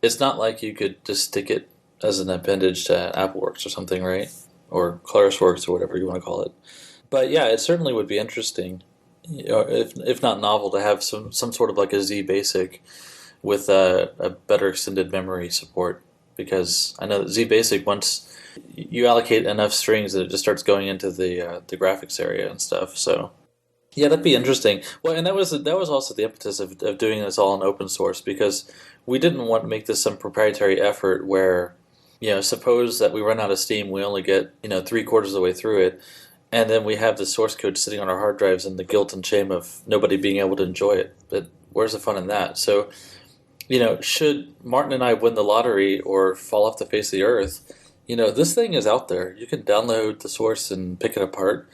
it's not like you could just stick it as an appendage to AppleWorks or something, right? Or ClarisWorks or whatever you want to call it. But yeah, it certainly would be interesting, if not novel, to have some sort of like a Z basic with a better extended memory support. Because I know that Z basic, once you allocate enough strings, that it just starts going into the graphics area and stuff. So yeah, that'd be interesting. Well, and that was also the impetus of doing this all in open source, because we didn't want to make this some proprietary effort where, suppose that we run out of steam, we only get 3/4 of the way through it, and then we have the source code sitting on our hard drives and the guilt and shame of nobody being able to enjoy it. But where's the fun in that? So, should Martin and I win the lottery or fall off the face of the earth, this thing is out there. You can download the source and pick it apart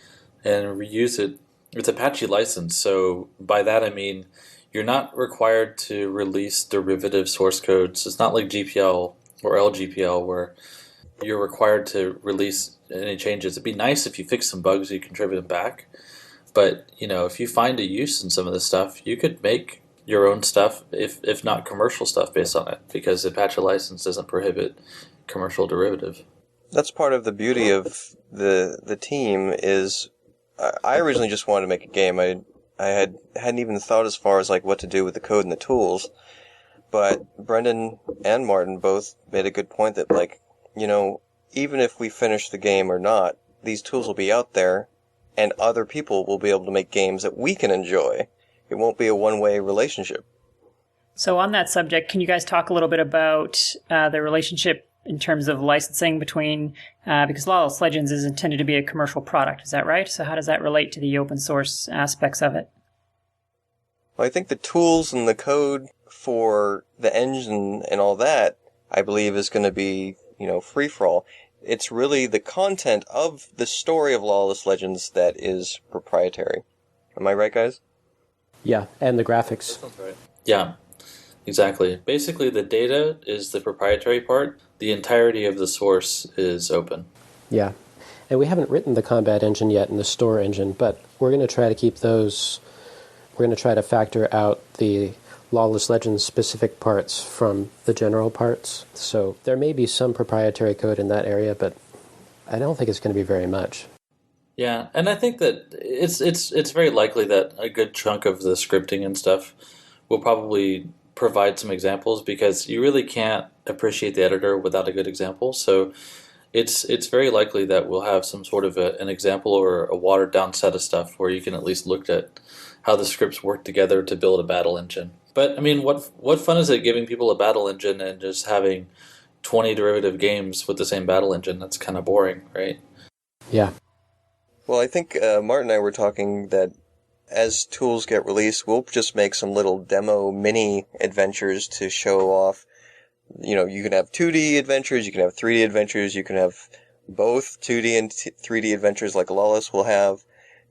and reuse it. It's Apache license, so by that I mean you're not required to release derivative source codes. It's not like GPL or LGPL where you're required to release any changes. It'd be nice if you fix some bugs, you contribute them back. But, if you find a use in some of this stuff, you could make your own stuff, if not commercial stuff based on it, because Apache license doesn't prohibit commercial derivative. That's part of the beauty of the team is I originally just wanted to make a game. I hadn't even thought as far as like what to do with the code and the tools. But Brendan and Martin both made a good point that even if we finish the game or not, these tools will be out there and other people will be able to make games that we can enjoy. It won't be a one-way relationship. So on that subject, can you guys talk a little bit about the relationship in terms of licensing between, because Lawless Legends is intended to be a commercial product, is that right? So how does that relate to the open source aspects of it? Well, I think the tools and the code for the engine and all that, I believe, is going to be, free-for-all. It's really the content of the story of Lawless Legends that is proprietary. Am I right, guys? Yeah, and the graphics. That sounds right. Yeah, exactly. Basically, the data is the proprietary part. The entirety of the source is open. Yeah, and we haven't written the combat engine yet and the store engine, but we're going to try to keep those. We're going to try to factor out the Lawless Legends specific parts from the general parts. So there may be some proprietary code in that area, but I don't think it's going to be very much. Yeah, and I think that it's very likely that a good chunk of the scripting and stuff will probably provide some examples, because you really can't appreciate the editor without a good example. So it's very likely that we'll have some sort of an example or a watered down set of stuff where you can at least look at how the scripts work together to build a battle engine. But I mean, what fun is it giving people a battle engine and just having 20 derivative games with the same battle engine? That's kind of boring, right? Yeah. Well, I think Martin and I were talking that as tools get released, we'll just make some little demo mini adventures to show off. You can have 2D adventures, you can have 3D adventures, you can have both 2D and 3D adventures like Lawless will have.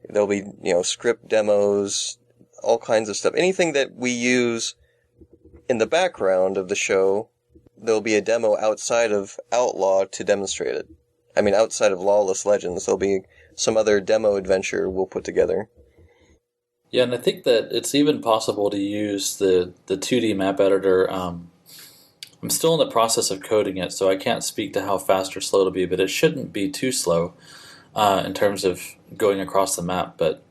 There'll be, script demos, all kinds of stuff. Anything that we use in the background of the show, there'll be a demo outside of Outlaw to demonstrate it. I mean, outside of Lawless Legends, there'll be some other demo adventure we'll put together. Yeah, and I think that it's even possible to use the 2D map editor. I'm still in the process of coding it, so I can't speak to how fast or slow it'll be, but it shouldn't be too slow in terms of going across the map. But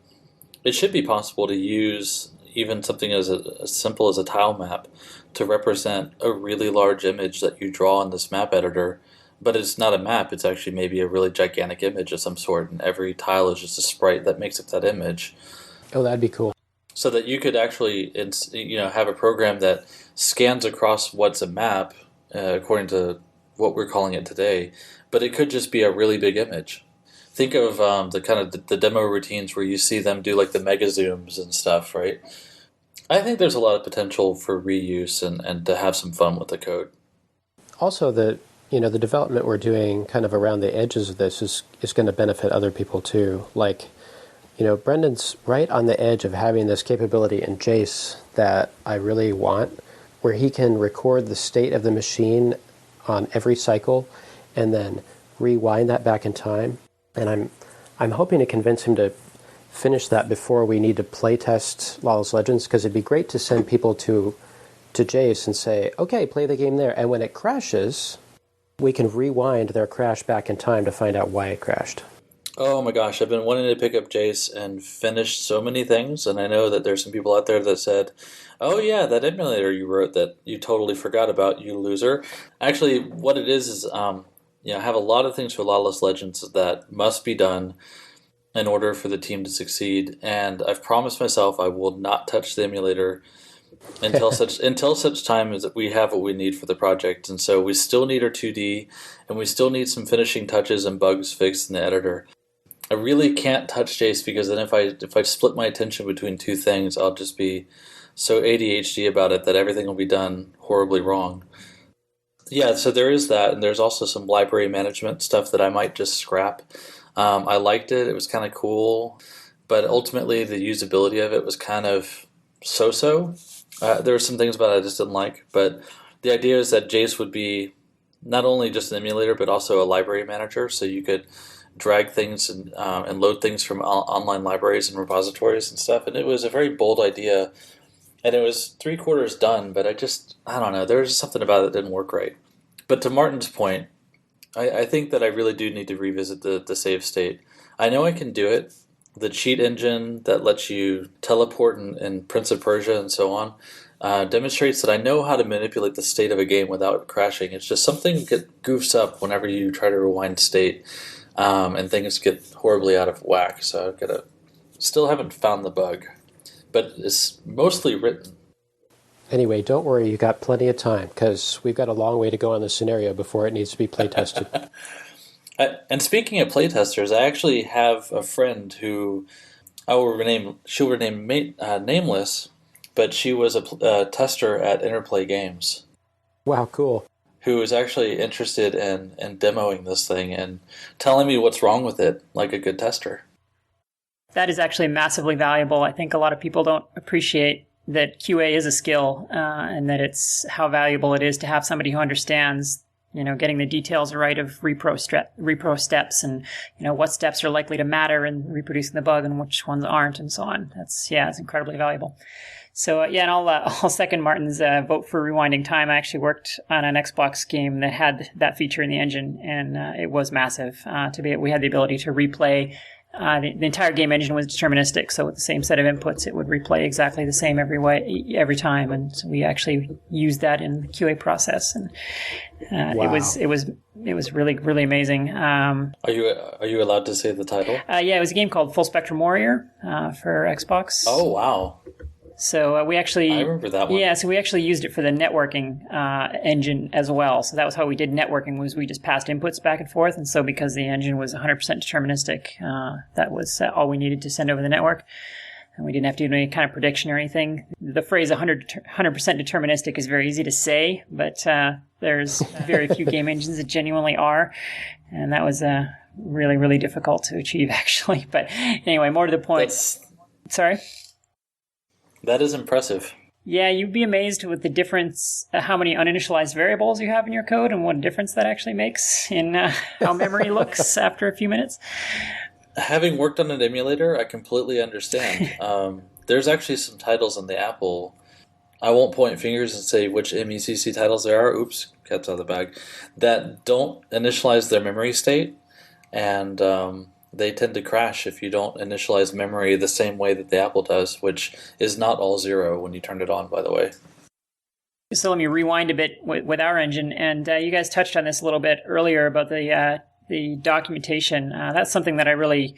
it should be possible to use even something as simple as a tile map to represent a really large image that you draw in this map editor. But it's not a map, it's actually maybe a really gigantic image of some sort, and every tile is just a sprite that makes up that image. Oh, that'd be cool. So that you could actually have a program that scans across what's a map, according to what we're calling it today, but it could just be a really big image. Think of the demo routines where you see them do like the mega zooms and stuff, right? I think there's a lot of potential for reuse and to have some fun with the code. Also, the development we're doing kind of around the edges of this is going to benefit other people too. Like, Brendan's right on the edge of having this capability in Jace that I really want, where he can record the state of the machine on every cycle and then rewind that back in time. And I'm hoping to convince him to finish that before we need to playtest Lawless Legends, because it'd be great to send people to Jace and say, okay, play the game there. And when it crashes, we can rewind their crash back in time to find out why it crashed. Oh my gosh, I've been wanting to pick up Jace and finish so many things, and I know that there's some people out there that said, oh yeah, that emulator you wrote that you totally forgot about, you loser. Actually, what it is I have a lot of things for Lawless Legends that must be done in order for the team to succeed, and I've promised myself I will not touch the emulator until such time as we have what we need for the project. And so we still need our 2D, and we still need some finishing touches and bugs fixed in the editor. I really can't touch Jace, because then if I split my attention between two things, I'll just be so ADHD about it that everything will be done horribly wrong. Yeah, so there is that, and there's also some library management stuff that I might just scrap. I liked it. It was kind of cool, but ultimately the usability of it was kind of so-so. There were some things about it I just didn't like, but the idea is that Jace would be not only just an emulator, but also a library manager, so you could drag things and load things from online libraries and repositories and stuff. And it was a very bold idea, and it was 3/4 done, but I don't know, there was something about it that didn't work right. But to Martin's point, I think that I really do need to revisit the save state. I know I can do it. The cheat engine that lets you teleport in Prince of Persia and so on demonstrates that I know how to manipulate the state of a game without crashing. It's just something that goofs up whenever you try to rewind state, and things get horribly out of whack. So still haven't found the bug, but it's mostly written. Anyway, don't worry, you got plenty of time, because we've got a long way to go on the scenario before it needs to be playtested. And speaking of playtesters, I actually have a friend who she'll remain nameless, but she was a tester at Interplay Games. Wow, cool. Who was actually interested in demoing this thing and telling me what's wrong with it, like a good tester. That is actually massively valuable. I think a lot of people don't appreciate that QA is a skill, and that it's how valuable it is to have somebody who understands, getting the details right of repro steps, and what steps are likely to matter in reproducing the bug and which ones aren't, and so on. It's incredibly valuable. So and I'll second Martin's vote for rewinding time. I actually worked on an Xbox game that had that feature in the engine, and it was massive. We had the ability to replay. The entire game engine was deterministic, so with the same set of inputs, it would replay exactly the same every time, and so we actually used that in the QA process, and wow. It was really, really amazing. Are you allowed to say the title? It was a game called Full Spectrum Warrior for Xbox. Oh wow! So I remember that one. Yeah, so we actually used it for the networking engine as well. So that was how we did networking, was we just passed inputs back and forth. And so because the engine was 100% deterministic, that was all we needed to send over the network. And we didn't have to do any kind of prediction or anything. The phrase 100% deterministic is very easy to say, but there's very few game engines that genuinely are. And that was really, really difficult to achieve, actually. But anyway, more to the point. Sorry? That is impressive. Yeah, you'd be amazed with the difference, how many uninitialized variables you have in your code and what difference that actually makes in how memory looks after a few minutes. Having worked on an emulator, I completely understand. There's actually some titles in the Apple. I won't point fingers and say which MECC titles there are. Oops, cat's out of the bag. That don't initialize their memory state, and they tend to crash if you don't initialize memory the same way that the Apple does, which is not all zero when you turn it on, by the way. So let me rewind a bit with our engine, and you guys touched on this a little bit earlier about the documentation. That's something that I really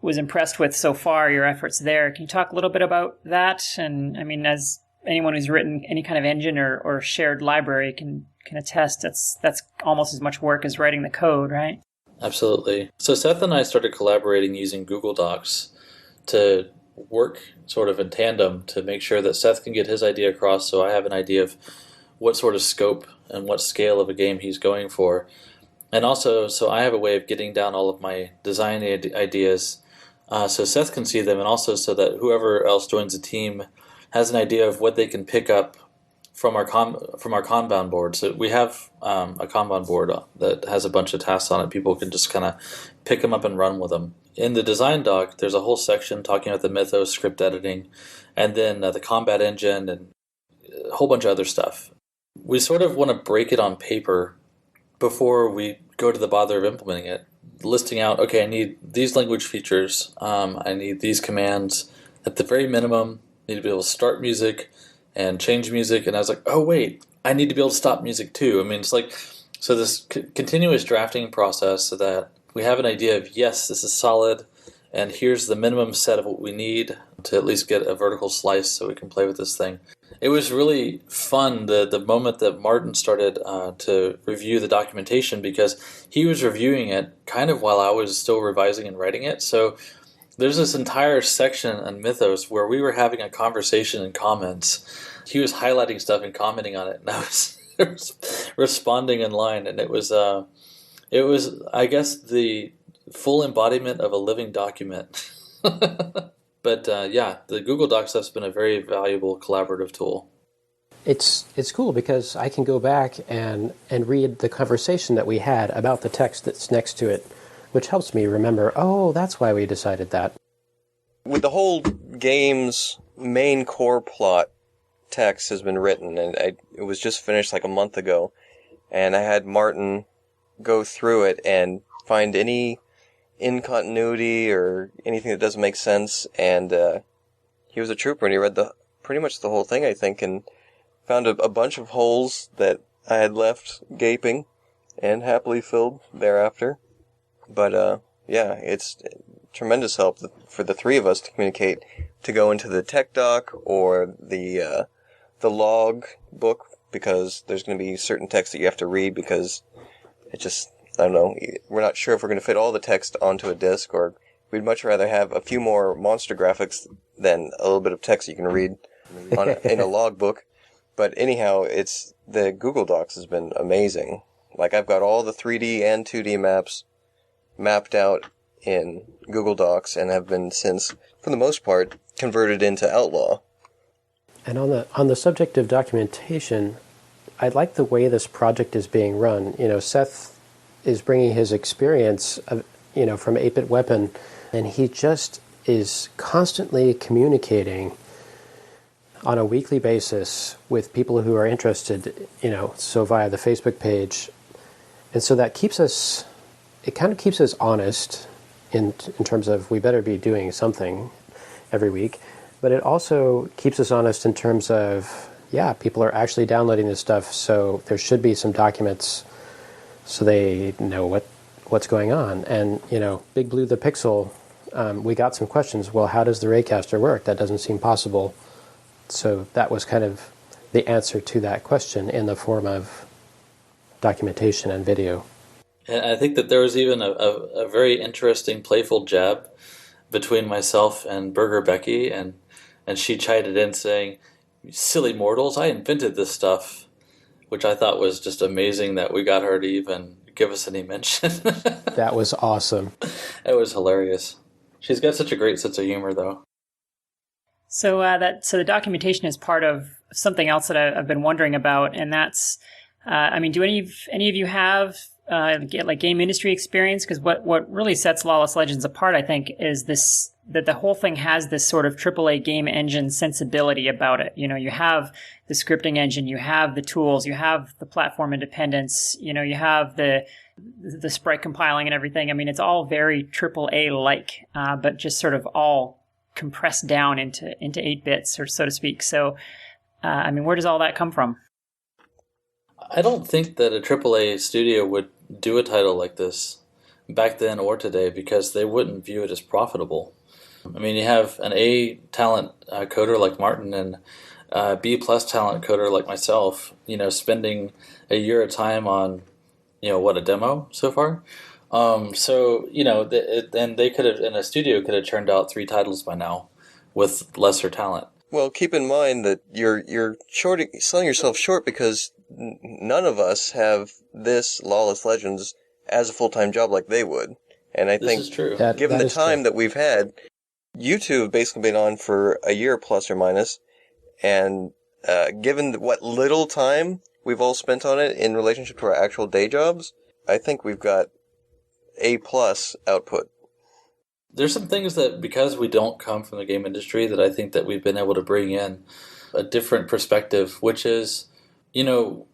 was impressed with so far, your efforts there. Can you talk a little bit about that? And I mean, as anyone who's written any kind of engine or shared library can attest, that's almost as much work as writing the code, right? Absolutely. So Seth and I started collaborating using Google Docs to work sort of in tandem to make sure that Seth can get his idea across, so I have an idea of what sort of scope and what scale of a game he's going for. And also, so I have a way of getting down all of my design ideas so Seth can see them, and also so that whoever else joins the team has an idea of what they can pick up from our Kanban board. So we have a Kanban board that has a bunch of tasks on it. People can just kind of pick them up and run with them. in the design doc, there's a whole section talking about the mythos, script editing, and then the combat engine and a whole bunch of other stuff. We sort of want to break it on paper before we go to the bother of implementing it. Listing out, okay, I need these language features, I need these commands. At the very minimum, I need to be able to start music and change music. And I was like, oh wait, I need to be able to stop music too. I mean, it's like, so this continuous drafting process so that we have an idea of, yes, this is solid, and here's the minimum set of what we need to at least get a vertical slice so we can play with this thing. It was really fun the moment that Martin started to review the documentation, because he was reviewing it kind of while I was still revising and writing it. So there's this entire section on Mythos where we were having a conversation in comments. He was highlighting stuff and commenting on it, and I was responding in line, and it was, I guess, the full embodiment of a living document. But the Google Docs has been a very valuable collaborative tool. It's cool because I can go back and read the conversation that we had about the text that's next to it, which helps me remember, oh, that's why we decided that. With the whole game's main core plot, text has been written, and it was just finished like a month ago, and I had Martin go through it and find any incontinuity or anything that doesn't make sense, and he was a trooper, and he read pretty much the whole thing, I think, and found a bunch of holes that I had left gaping and happily filled thereafter. But it's tremendous help for the three of us to communicate, to go into the tech doc or the log book, because there's going to be certain text that you have to read because it just, I don't know, we're not sure if we're going to fit all the text onto a disk, or we'd much rather have a few more monster graphics than a little bit of text you can read in a log book. But anyhow, the Google Docs has been amazing. Like, I've got all the 3D and 2D maps mapped out in Google Docs and have been since, for the most part, converted into Outlaw. And on the subject of documentation, I like the way this project is being run. Seth is bringing his experience of, from 8-Bit Weapon, and he just is constantly communicating on a weekly basis with people who are interested, so via the Facebook page. And so that kind of keeps us honest in terms of we better be doing something every week. But it also keeps us honest in terms of, people are actually downloading this stuff, so there should be some documents so they know what's going on. And, Big Blue the Pixel, we got some questions. Well, how does the Raycaster work? That doesn't seem possible. So that was kind of the answer to that question in the form of documentation and video. And I think that there was even a very interesting playful jab between myself and Burger Becky, and she chided in saying, "Silly mortals, I invented this stuff," which I thought was just amazing that we got her to even give us any mention. That was awesome. It was hilarious. She's got such a great sense of humor, though. So the documentation is part of something else that I've been wondering about, and that's, do any of you have game industry experience? Because what really sets Lawless Legends apart, I think, is that the whole thing has this sort of AAA game engine sensibility about it. You have the scripting engine, you have the tools, you have the platform independence, you have the sprite compiling and everything. I mean, it's all very AAA-like, but just sort of all compressed down into 8 bits, or so to speak. So, where does all that come from? I don't think that a AAA studio would do a title like this back then or today, because they wouldn't view it as profitable. You have an A talent coder like Martin and B plus talent coder like myself, spending a year of time on, a demo so far. And they could have, in a studio, could have churned out 3 titles by now with lesser talent. Well, keep in mind that you're selling yourself short, because none of us have this Lawless Legends as a full-time job like they would. And I think, this is true. Given the time that we've had, you two have basically been on for a year plus or minus, and given what little time we've all spent on it in relationship to our actual day jobs, I think we've got A+ output. There's some things that, because we don't come from the game industry, that I think that we've been able to bring in a different perspective, which is, you know,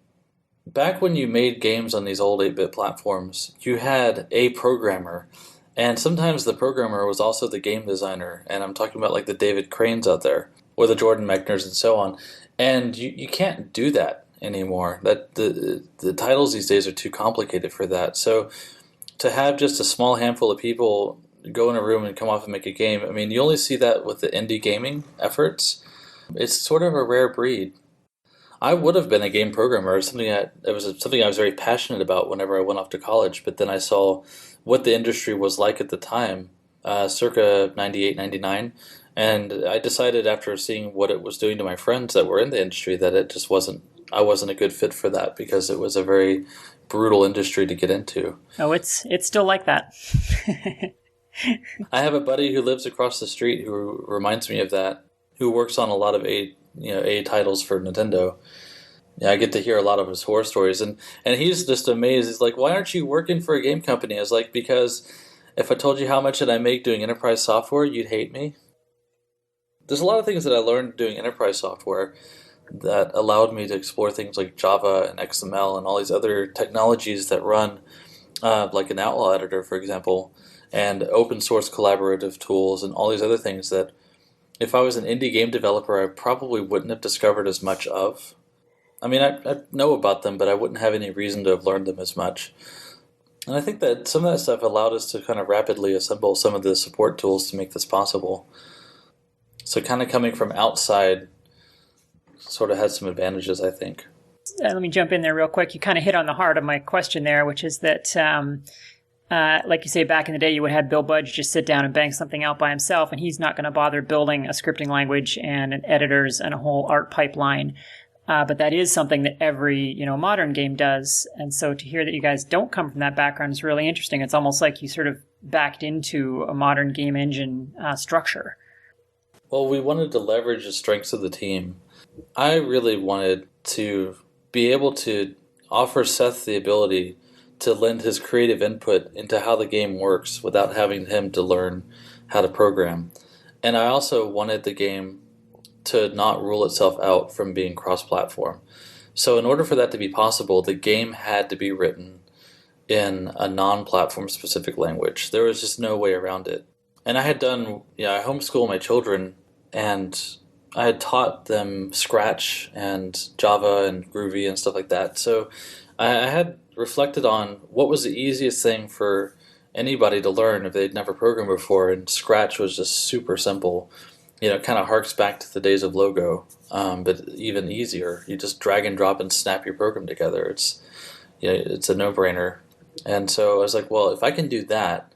back when you made games on these old 8-bit platforms, you had a programmer, and sometimes the programmer was also the game designer, and I'm talking about like the David Cranes out there, or the Jordan Mechners and so on, and you can't do that anymore. That the titles these days are too complicated for that. So to have just a small handful of people go in a room and come off and make a game, I mean, you only see that with the indie gaming efforts. It's sort of a rare breed. I would have been a game programmer. It was something I was very passionate about whenever I went off to college, but then I saw what the industry was like at the time, circa 98, 99, and I decided after seeing what it was doing to my friends that were in the industry that I wasn't a good fit for that, because it was a very brutal industry to get into. Oh, it's still like that. I have a buddy who lives across the street who reminds me of that, who works on a lot of A titles for Nintendo. Yeah, I get to hear a lot of his horror stories, and he's just amazed. He's like, "Why aren't you working for a game company?" I was like, "Because if I told you how much did I make doing enterprise software, you'd hate me." There's a lot of things that I learned doing enterprise software that allowed me to explore things like Java and XML and all these other technologies that run, like an Outlaw editor, for example, and open source collaborative tools and all these other things that if I was an indie game developer, I probably wouldn't have discovered as much of. I mean, I know about them, but I wouldn't have any reason to have learned them as much. And I think that some of that stuff allowed us to kind of rapidly assemble some of the support tools to make this possible. So kind of coming from outside sort of has some advantages, I think. Let me jump in there real quick. You kind of hit on the heart of my question there, which is that, like you say, back in the day, you would have Bill Budge just sit down and bang something out by himself, and he's not going to bother building a scripting language and an editors and a whole art pipeline. But that is something that every modern game does. And so to hear that you guys don't come from that background is really interesting. It's almost like you sort of backed into a modern game engine structure. Well, we wanted to leverage the strengths of the team. I really wanted to be able to offer Seth the ability to lend his creative input into how the game works without having him to learn how to program. And I also wanted the game to not rule itself out from being cross-platform. So in order for that to be possible, the game had to be written in a non-platform specific language. There was just no way around it. And I had done, I homeschool my children, and I had taught them Scratch and Java and Groovy and stuff like that. So I had reflected on what was the easiest thing for anybody to learn if they'd never programmed before, and Scratch was just super simple. It kind of harks back to the days of Logo, but even easier. You just drag and drop and snap your program together. It's a no-brainer. And so I was like, well, if I can do that,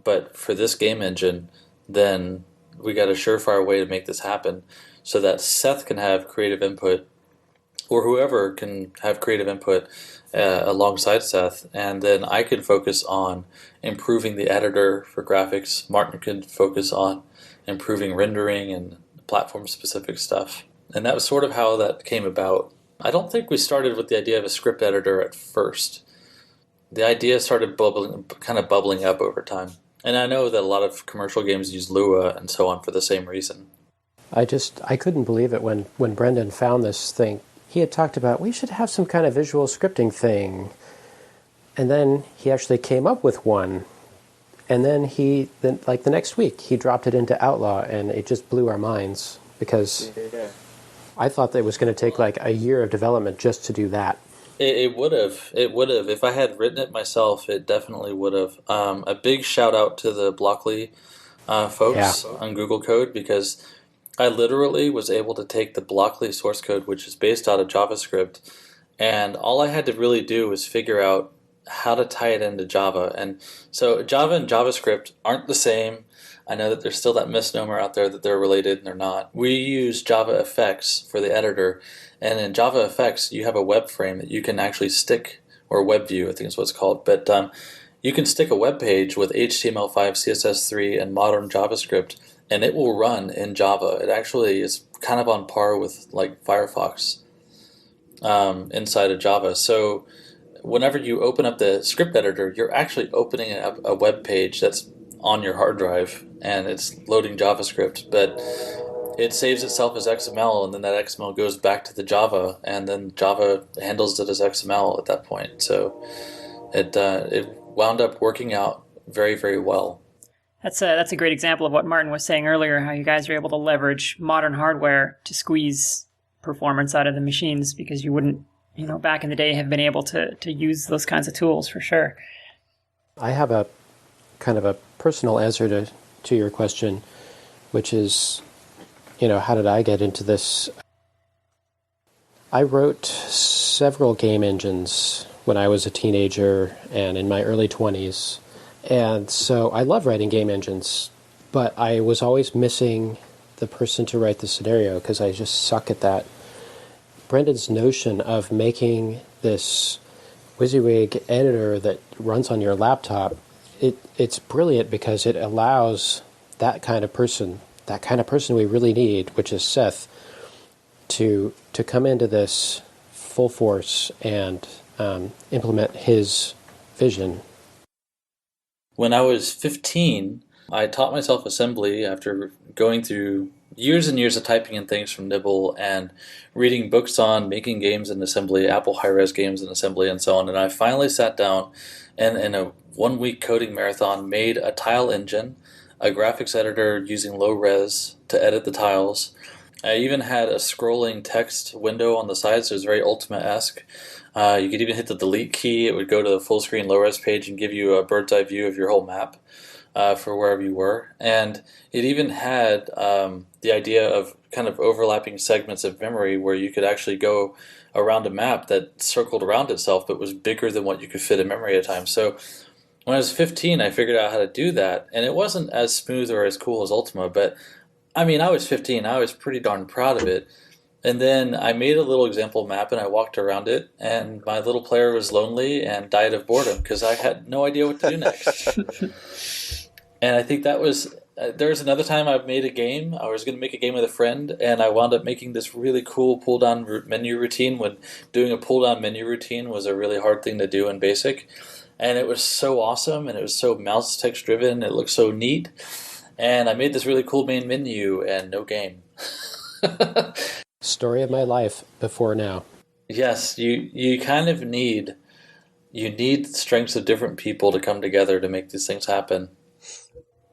but for this game engine, then we got a surefire way to make this happen so that Seth can have creative input, or whoever can have creative input alongside Seth, and then I can focus on improving the editor for graphics. Martin could focus on improving rendering and platform-specific stuff. And that was sort of how that came about. I don't think we started with the idea of a script editor at first. The idea started bubbling up over time. And I know that a lot of commercial games use Lua and so on for the same reason. I couldn't believe it when Brendan found this thing. He had talked about, we should have some kind of visual scripting thing. And then he actually came up with one. And then the next week, he dropped it into Outlaw, and it just blew our minds because I thought that it was going to take like a year of development just to do that. It would have. If I had written it myself, it definitely would have. A big shout out to the Blockly folks on Google Code, because I literally was able to take the Blockly source code, which is based out of JavaScript, and all I had to really do was figure out how to tie it into Java. And so Java and JavaScript aren't the same. I know that there's still that misnomer out there that they're related, and they're not. We use Java Effects for the editor, and in Java Effects you have a web frame that you can actually stick, or web view I think is what it's called, but you can stick a web page with HTML5, CSS3, and modern JavaScript, and it will run in Java. It actually is kind of on par with like Firefox inside of Java. So whenever you open up the script editor, you're actually opening up a web page that's on your hard drive and it's loading JavaScript, but it saves itself as XML, and then that XML goes back to the Java, and then Java handles it as XML at that point. So it wound up working out very, very well. That's a great example of what Martin was saying earlier, how you guys are able to leverage modern hardware to squeeze performance out of the machines, because you wouldn't, back in the day have been able to use those kinds of tools for sure. I have a kind of a personal answer to your question, which is, how did I get into this? I wrote several game engines when I was a teenager and in my early 20s. And so I love writing game engines, but I was always missing the person to write the scenario because I just suck at that. Brendan's notion of making this WYSIWYG editor that runs on your laptop, it's brilliant because it allows that kind of person we really need, which is Seth, to come into this full force and implement his vision. When I was 15, I taught myself assembly after going through years and years of typing in things from Nibble and reading books on making games in assembly, Apple high-res games in assembly, and so on. And I finally sat down and in a one-week coding marathon made a tile engine, a graphics editor using low res to edit the tiles. I even had a scrolling text window on the side, so it was very Ultima-esque. You could even hit the delete key. It would go to the full screen low res page and give you a bird's eye view of your whole map for wherever you were. And it even had the idea of kind of overlapping segments of memory where you could actually go around a map that circled around itself but was bigger than what you could fit in memory at a time. So when I was 15, I figured out how to do that, and it wasn't as smooth or as cool as Ultima, but I mean, I was 15. I was pretty darn proud of it. And then I made a little example map and I walked around it, and my little player was lonely and died of boredom because I had no idea what to do next. And I think that was, there was another time I made a game. I was going to make a game with a friend, and I wound up making this really cool pull-down menu routine when doing a pull-down menu routine was a really hard thing to do in BASIC. And it was so awesome, and it was so mouse text driven. It looked so neat. And I made this really cool main menu and no game. Story of my life before now. Yes, you kind of need strengths of different people to come together to make these things happen.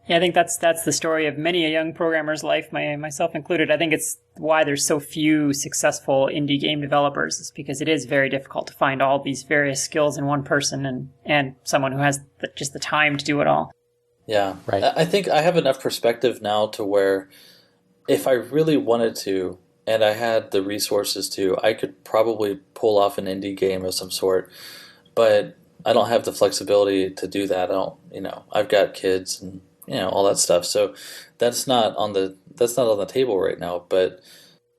Yeah, I think that's the story of many a young programmer's life, myself included. I think it's why there's so few successful indie game developers. It's because it is very difficult to find all these various skills in one person and someone who has just the time to do it all. Yeah, right. I think I have enough perspective now to where if I really wanted to, and I had the resources to, I could probably pull off an indie game of some sort. But I don't have the flexibility to do that. I've got kids and all that stuff. So that's not on the table right now. But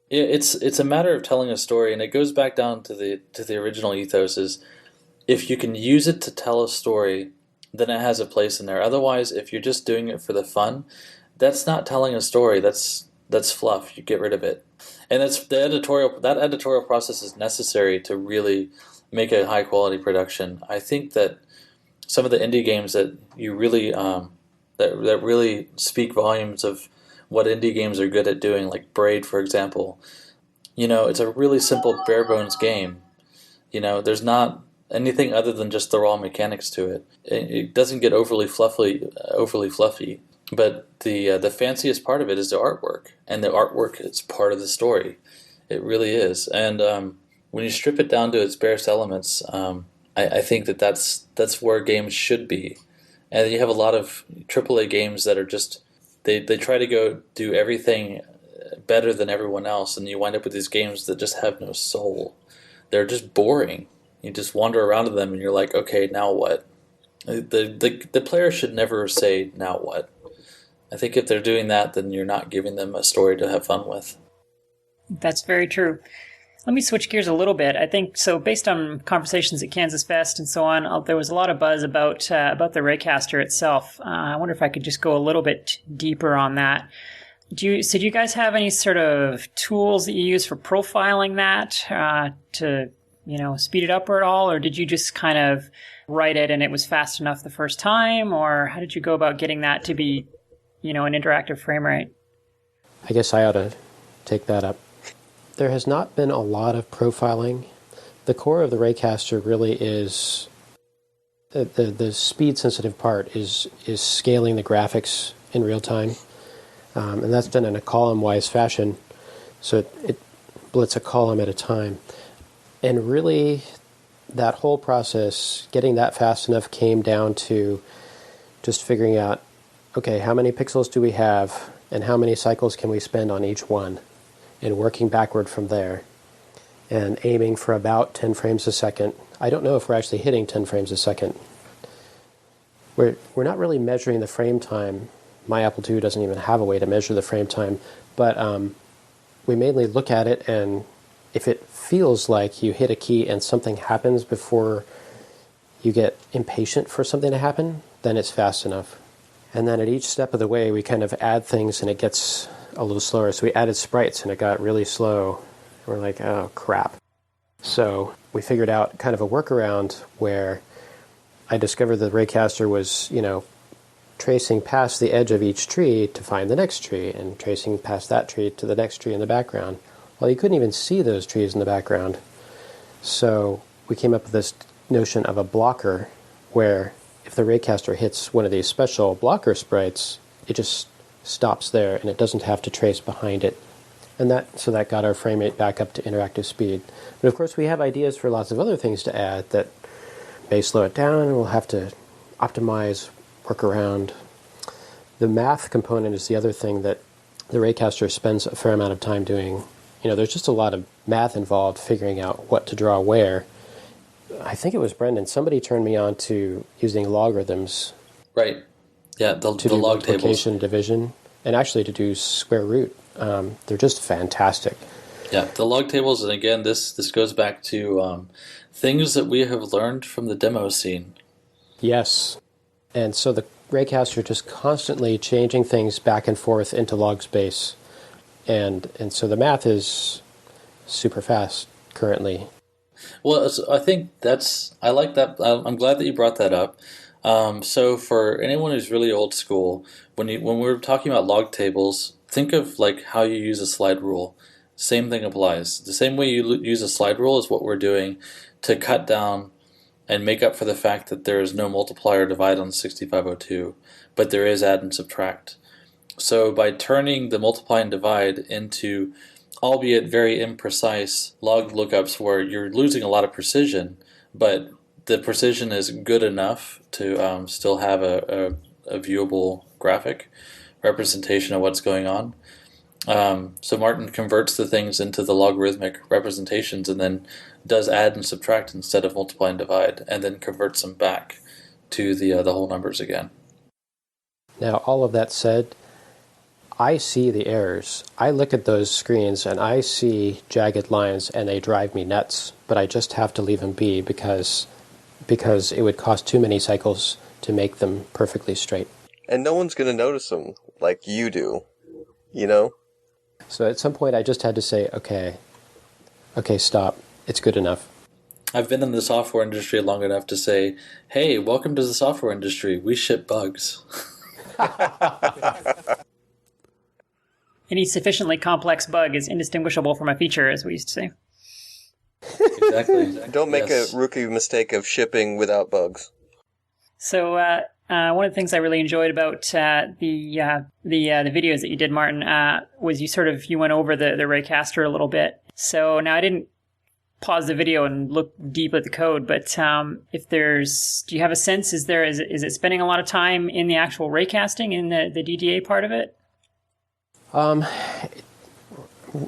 it's a matter of telling a story, and it goes back down to the original ethos is if you can use it to tell a story, then it has a place in there. Otherwise, if you're just doing it for the fun, that's not telling a story. That's fluff. You get rid of it. And that's that editorial process is necessary to really make a high quality production. I think that some of the indie games that you really that really speak volumes of what indie games are good at doing, like Braid, for example. It's a really simple bare bones game. There's not anything other than just the raw mechanics to it. It doesn't get overly fluffy. But the fanciest part of it is the artwork, and the artwork is part of the story. It really is. And when you strip it down to its barest elements, I think that's where games should be. And you have a lot of AAA games that are just they try to go do everything better than everyone else, and you wind up with these games that just have no soul. They're just boring. You just wander around to them, and you're like, okay, now what? The player should never say, now what? I think if they're doing that, then you're not giving them a story to have fun with. That's very true. Let me switch gears a little bit. I think so. Based on conversations at KansasFest and so on, there was a lot of buzz about the Raycaster itself. I wonder if I could just go a little bit deeper on that. Do you guys have any sort of tools that you use for profiling that to speed it up at all, or did you just kind of write it and it was fast enough the first time, or how did you go about getting that to be, an interactive frame rate? I guess I ought to take that up. There has not been a lot of profiling. The core of the raycaster really is the speed-sensitive part is scaling the graphics in real time, and that's done in a column-wise fashion, so it blits a column at a time. And really, that whole process, getting that fast enough, came down to just figuring out, okay, how many pixels do we have, and how many cycles can we spend on each one, and working backward from there, and aiming for about 10 frames a second. I don't know if we're actually hitting 10 frames a second. We're not really measuring the frame time. My Apple II doesn't even have a way to measure the frame time, but we mainly look at it, and if it feels like you hit a key and something happens before you get impatient for something to happen, then it's fast enough. And then at each step of the way, we kind of add things and it gets a little slower. So we added sprites and it got really slow. We're like, oh, crap. So we figured out kind of a workaround where I discovered the raycaster was, tracing past the edge of each tree to find the next tree, and tracing past that tree to the next tree in the background. Well, you couldn't even see those trees in the background. So we came up with this notion of a blocker where if the raycaster hits one of these special blocker sprites, it just stops there and it doesn't have to trace behind it. And that got our frame rate back up to interactive speed. But of course we have ideas for lots of other things to add that may slow it down, and we'll have to optimize, work around. The math component is the other thing that the raycaster spends a fair amount of time doing. There's just a lot of math involved figuring out what to draw where. I think it was Brendan. Somebody turned me on to using logarithms. Right. Yeah, the to do log multiplication, tables. Division, and actually to do square root. They're just fantastic. Yeah, the log tables, and again, this goes back to things that we have learned from the demo scene. Yes. And so the raycaster just constantly changing things back and forth into log space. And so the math is super fast currently. Well, I think I like that. I'm glad that you brought that up. So for anyone who's really old school, when we're talking about log tables, think of like how you use a slide rule. Same thing applies. The same way you use a slide rule is what we're doing to cut down and make up for the fact that there is no multiply or divide on 6502, but there is add and subtract. So by turning the multiply and divide into, albeit very imprecise, log lookups where you're losing a lot of precision, but the precision is good enough to still have a viewable graphic representation of what's going on. So Martin converts the things into the logarithmic representations and then does add and subtract instead of multiply and divide, and then converts them back to the whole numbers again. Now, all of that said, I see the errors. I look at those screens and I see jagged lines and they drive me nuts, but I just have to leave them be because it would cost too many cycles to make them perfectly straight. And no one's going to notice them like you do, So at some point I just had to say, okay, stop. It's good enough. I've been in the software industry long enough to say, hey, welcome to the software industry. We ship bugs. Any sufficiently complex bug is indistinguishable from a feature, as we used to say. Exactly. Don't make a rookie mistake of shipping without bugs. So one of the things I really enjoyed about the videos that you did, Martin, was you went over the raycaster a little bit. So now I didn't pause the video and look deep at the code, but do you have a sense? Is it spending a lot of time in the actual raycasting in the DDA part of it?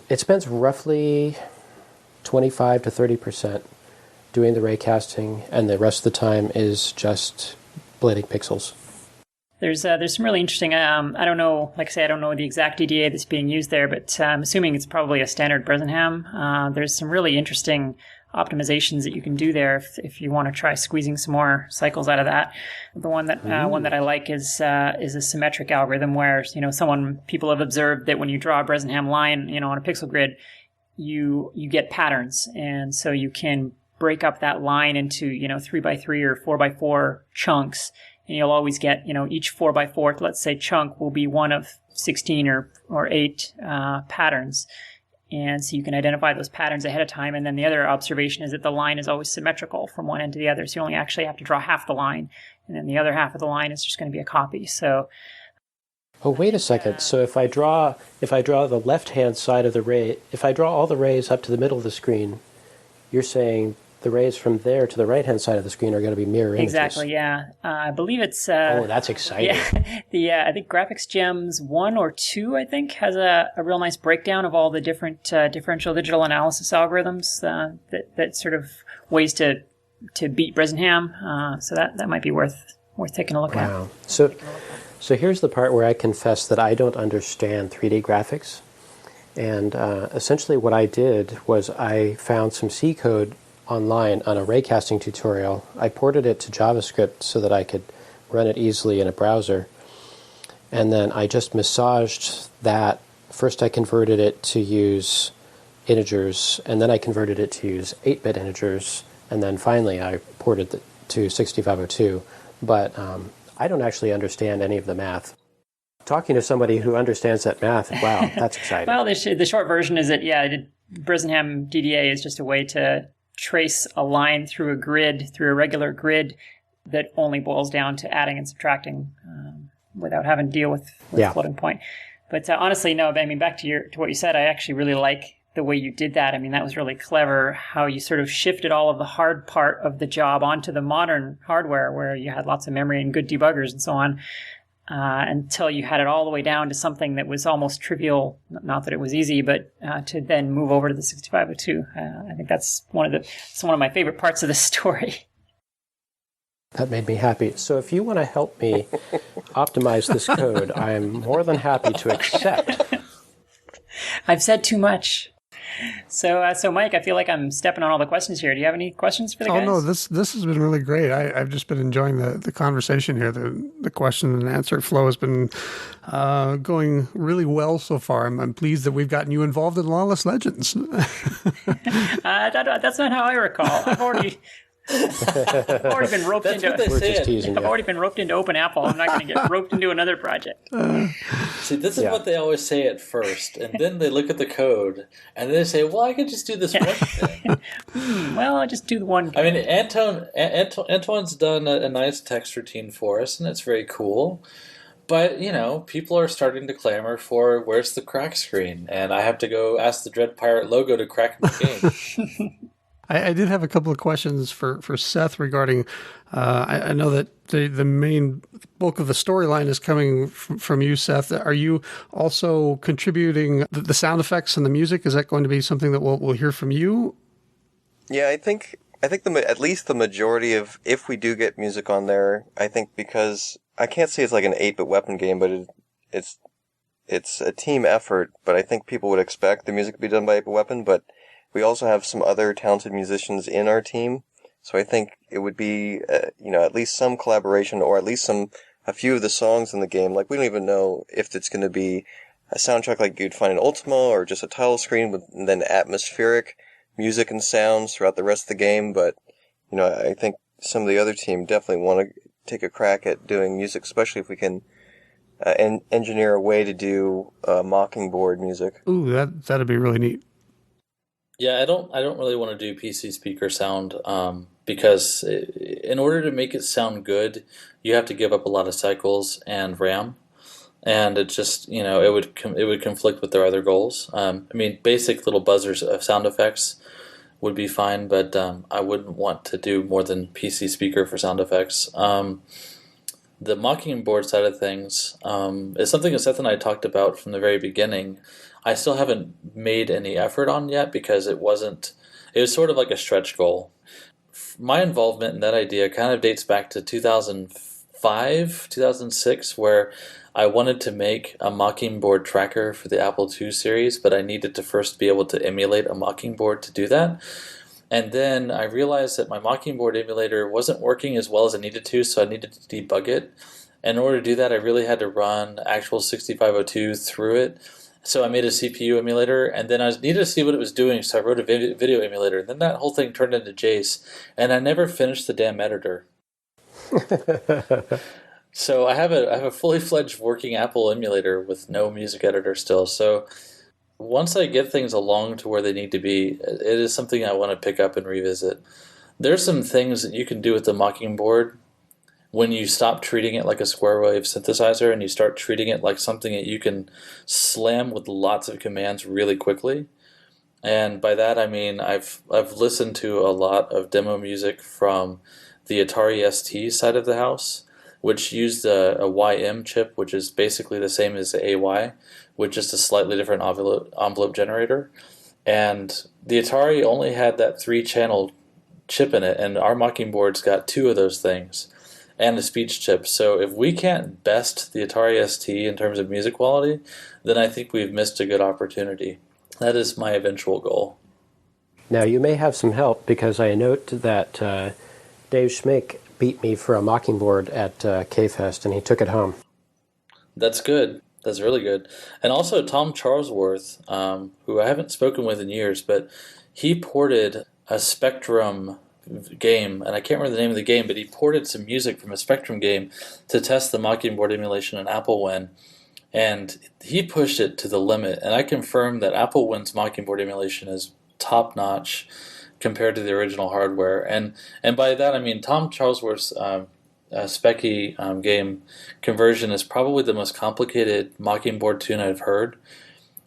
It spends roughly 25 to 30% doing the raycasting, and the rest of the time is just blending pixels. There's some really interesting, I don't know, like I say, I don't know the exact DDA that's being used there, but I'm assuming it's probably a standard Bresenham. There's some really interesting optimizations that you can do there if you want to try squeezing some more cycles out of that. The one that I like is a symmetric algorithm where people have observed that when you draw a Bresenham line, on a pixel grid, you get patterns, and so you can break up that line into, 3x3 or 4x4 chunks. And you'll always get, each 4x4, let's say, chunk will be one of 16 or 8 patterns. And so you can identify those patterns ahead of time. And then the other observation is that the line is always symmetrical from one end to the other. So you only actually have to draw half the line. And then the other half of the line is just going to be a copy. So. Oh, wait a second. So if I draw the left-hand side of the ray, if I draw all the rays up to the middle of the screen, you're saying the rays from there to the right-hand side of the screen are going to be mirror images. Exactly, yeah. I believe it's... oh, that's exciting. Yeah, I think Graphics Gems 1 or 2, I think, has a real nice breakdown of all the different differential digital analysis algorithms that sort of ways to beat Bresenham. So that might be worth taking a look at. Wow. So here's the part where I confess that I don't understand 3D graphics. And essentially what I did was I found some C code online on a raycasting tutorial. I ported it to JavaScript so that I could run it easily in a browser. And then I just massaged that. First I converted it to use integers, and then I converted it to use 8-bit integers, and then finally I ported it to 6502. But I don't actually understand any of the math. Talking to somebody who understands that math, wow, that's exciting. Well, the short version is that, Bresenham DDA is just a way to trace a line through a regular grid that only boils down to adding and subtracting without having to deal with floating point. But honestly, no, I mean, back to what you said, I actually really like the way you did that. I mean, that was really clever, how you sort of shifted all of the hard part of the job onto the modern hardware where you had lots of memory and good debuggers and so on. Until you had it all the way down to something that was almost trivial. Not that it was easy, but to then move over to the 6502. I think that's one of my favorite parts of the story. That made me happy. So if you want to help me optimize this code, I'm more than happy to accept. I've said too much. So Mike, I feel like I'm stepping on all the questions here. Do you have any questions for the guys? Oh, no, this has been really great. I've just been enjoying the conversation here. The question and answer flow has been going really well so far. I'm pleased that we've gotten you involved in Lawless Legends. That's not how I recall. I've already been roped into. I've already been roped into Open Apple. I'm not going to get roped into another project. See, this is what they always say at first, and then they look at the code and they say, "Well, I could just do this one thing." Well, I'll just do the one. I mean, Antoine's done a nice text routine for us, and it's very cool. But people are starting to clamor for where's the crack screen, and I have to go ask the Dread Pirate logo to crack my game. I did have a couple of questions for Seth regarding, I know that the main bulk of the storyline is coming from you, Seth. Are you also contributing the sound effects and the music? Is that going to be something that we'll hear from you? Yeah, I think at least the majority of, if we do get music on there, I think because, I can't say it's like an 8-bit weapon game, but it's a team effort, but I think people would expect the music to be done by 8-bit weapon, but we also have some other talented musicians in our team, so I think it would be, at least some collaboration, or at least a few of the songs in the game. Like, we don't even know if it's going to be a soundtrack like you'd find in Ultima, or just a title screen with then atmospheric music and sounds throughout the rest of the game. But, I think some of the other team definitely want to take a crack at doing music, especially if we can engineer a way to do Mockingbird music. Ooh, that'd be really neat. Yeah, I don't really want to do PC speaker sound because in order to make it sound good, you have to give up a lot of cycles and RAM, and it just it would conflict with their other goals. I mean, basic little buzzers of sound effects would be fine, but I wouldn't want to do more than PC speaker for sound effects. The Mockingbird side of things is something that Seth and I talked about from the very beginning. I still haven't made any effort on yet because it was sort of like a stretch goal. My involvement in that idea kind of dates back to 2005, 2006, where I wanted to make a Mockingbird tracker for the Apple II series, but I needed to first be able to emulate a Mockingbird to do that. And then I realized that my Mockingbird emulator wasn't working as well as I needed to, so I needed to debug it. And in order to do that, I really had to run actual 6502 through it. So I made a CPU emulator, and then I needed to see what it was doing, so I wrote a video emulator. And then that whole thing turned into Jace, and I never finished the damn editor. So I have a fully fledged working Apple emulator with no music editor still. So once I get things along to where they need to be, it is something I want to pick up and revisit. There's some things that you can do with the Mockingbird when you stop treating it like a square wave synthesizer and you start treating it like something that you can slam with lots of commands really quickly. And by that I mean I've listened to a lot of demo music from the Atari ST side of the house, which used a YM chip, which is basically the same as the AY, with just a slightly different envelope generator. And the Atari only had that 3-channel chip in it, and our Mockingbird's got 2 of those things, and a speech chip. So if we can't best the Atari ST in terms of music quality, then I think we've missed a good opportunity. That is my eventual goal. Now, you may have some help, because I note that Dave Schmenk beat me for a Mockingbird at KFest, and he took it home. That's good. That's really good. And also Tom Charlesworth, who I haven't spoken with in years, but he ported a Spectrum game, and I can't remember the name of the game, but he ported some music from a Spectrum game to test the Mockingbird emulation in Applewin, and he pushed it to the limit. And I confirmed that Applewin's Mockingbird emulation is top-notch compared to the original hardware. And by that I mean Tom Charlesworth's Specky game conversion is probably the most complicated Mockingbird tune I've heard,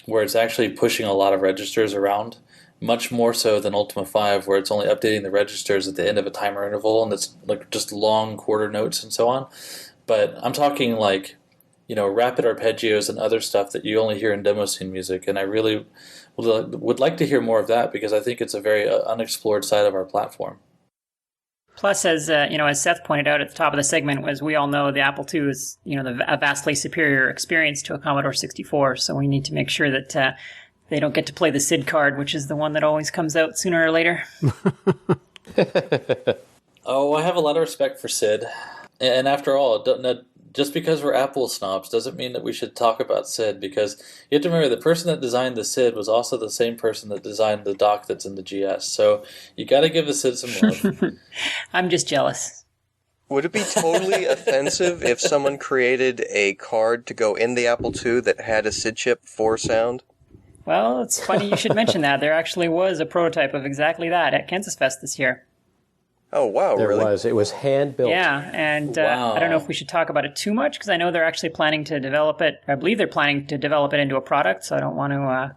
where it's actually pushing a lot of registers around, much more so than Ultima 5, where it's only updating the registers at the end of a timer interval, and it's like just long quarter notes and so on. But I'm talking like, rapid arpeggios and other stuff that you only hear in demo scene music, and I really would like to hear more of that, because I think it's a very unexplored side of our platform. Plus, as Seth pointed out at the top of the segment, as we all know, the Apple II is a vastly superior experience to a Commodore 64. So we need to make sure that they don't get to play the SID card, which is the one that always comes out sooner or later. Oh, I have a lot of respect for SID, and after all, just because we're Apple snobs doesn't mean that we should talk about SID, because you have to remember the person that designed the SID was also the same person that designed the dock that's in the GS. So you got to give the SID some love. I'm just jealous. Would it be totally offensive if someone created a card to go in the Apple II that had a SID chip for sound? Well, it's funny you should mention that. There actually was a prototype of exactly that at KansasFest this year. Oh, wow, really? There was. It was hand-built. Yeah, and Wow. I don't know if we should talk about it too much, because I know they're actually planning to develop it. I believe they're planning to develop it into a product, so I don't want to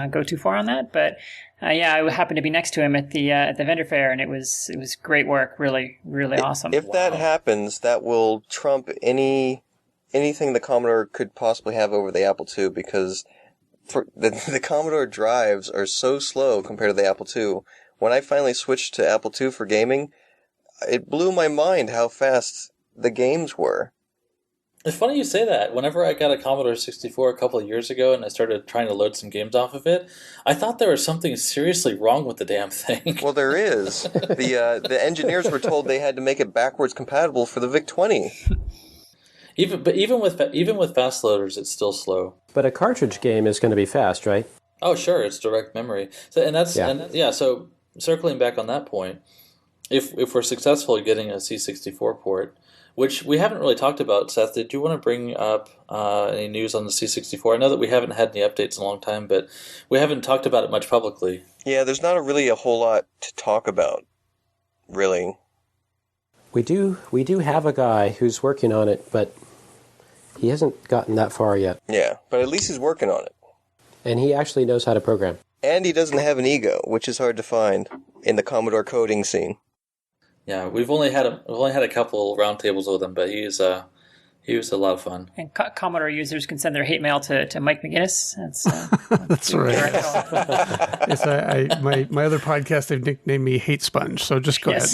go too far on that. But I happened to be next to him at the vendor fair, and it was great work, really, really awesome. If that happens, that will trump anything the Commodore could possibly have over the Apple II, because the Commodore drives are so slow compared to the Apple II. When I finally switched to Apple II for gaming, it blew my mind how fast the games were. It's funny you say that. Whenever I got a Commodore 64 a couple of years ago and I started trying to load some games off of it, I thought there was something seriously wrong with the damn thing. Well, there is. The engineers were told they had to make it backwards compatible for the VIC-20. Even with fast loaders, it's still slow. But a cartridge game is going to be fast, right? Oh, sure, it's direct memory. So circling back on that point, if we're successful at getting a C64 port, which we haven't really talked about, Seth, did you want to bring up any news on the C64? I know that we haven't had any updates in a long time, but we haven't talked about it much publicly. Yeah, there's not really a whole lot to talk about, really. We do have a guy who's working on it, but he hasn't gotten that far yet. Yeah, but at least he's working on it. And he actually knows how to program. And he doesn't have an ego, which is hard to find in the Commodore coding scene. Yeah, we've only had a couple roundtables with him, but he was a lot of fun. And Commodore users can send their hate mail to Mike McGinnis. That's right. Yes, my other podcast, they've nicknamed me Hate Sponge, so just go ahead.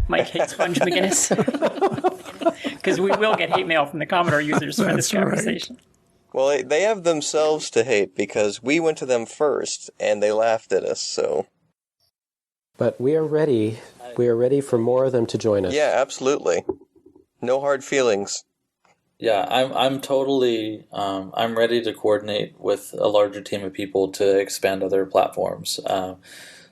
Mike Hate Sponge McGinnis. Because we will get hate mail from the Commodore users for this conversation. Right. Well, they have themselves to hate, because we went to them first, and they laughed at us, so... But we are ready. We are ready for more of them to join us. Yeah, absolutely. No hard feelings. Yeah, I'm totally I'm ready to coordinate with a larger team of people to expand other platforms.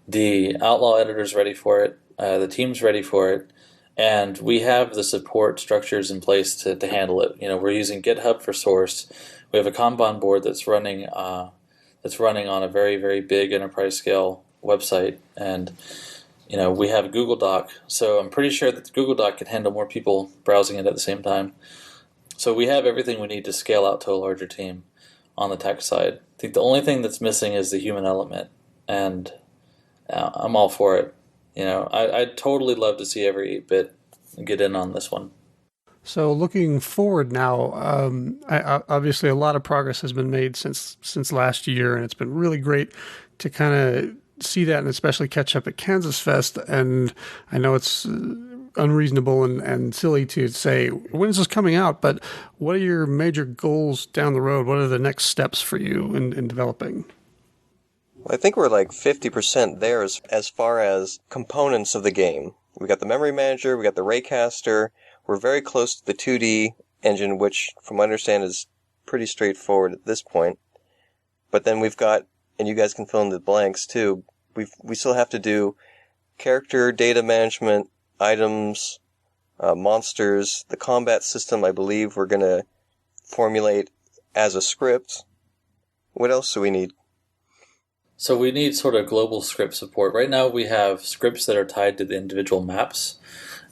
The Outlaw editor's ready for it. The team's ready for it, and we have the support structures in place to handle it. We're using GitHub for source. We have a Kanban board that's running on a very, very big enterprise scale website, and we have Google Doc. So I'm pretty sure that Google Doc can handle more people browsing it at the same time. So we have everything we need to scale out to a larger team on the tech side. I think the only thing that's missing is the human element, and I'm all for it. I'd totally love to see every 8-bit get in on this one. So looking forward now, obviously a lot of progress has been made since last year, and it's been really great to kind of see that, and especially catch up at KansasFest. And I know it's unreasonable and silly to say, when is this coming out? But what are your major goals down the road? What are the next steps for you in developing? Well, I think we're like 50% there as far as components of the game. We got the memory manager, we got the raycaster. We're very close to the 2D engine, which, from what I understand, is pretty straightforward at this point. But then we've got, and you guys can fill in the blanks too, we still have to do character data management, items, monsters. The combat system, I believe, we're going to formulate as a script. What else do we need? So we need sort of global script support. Right now we have scripts that are tied to the individual maps.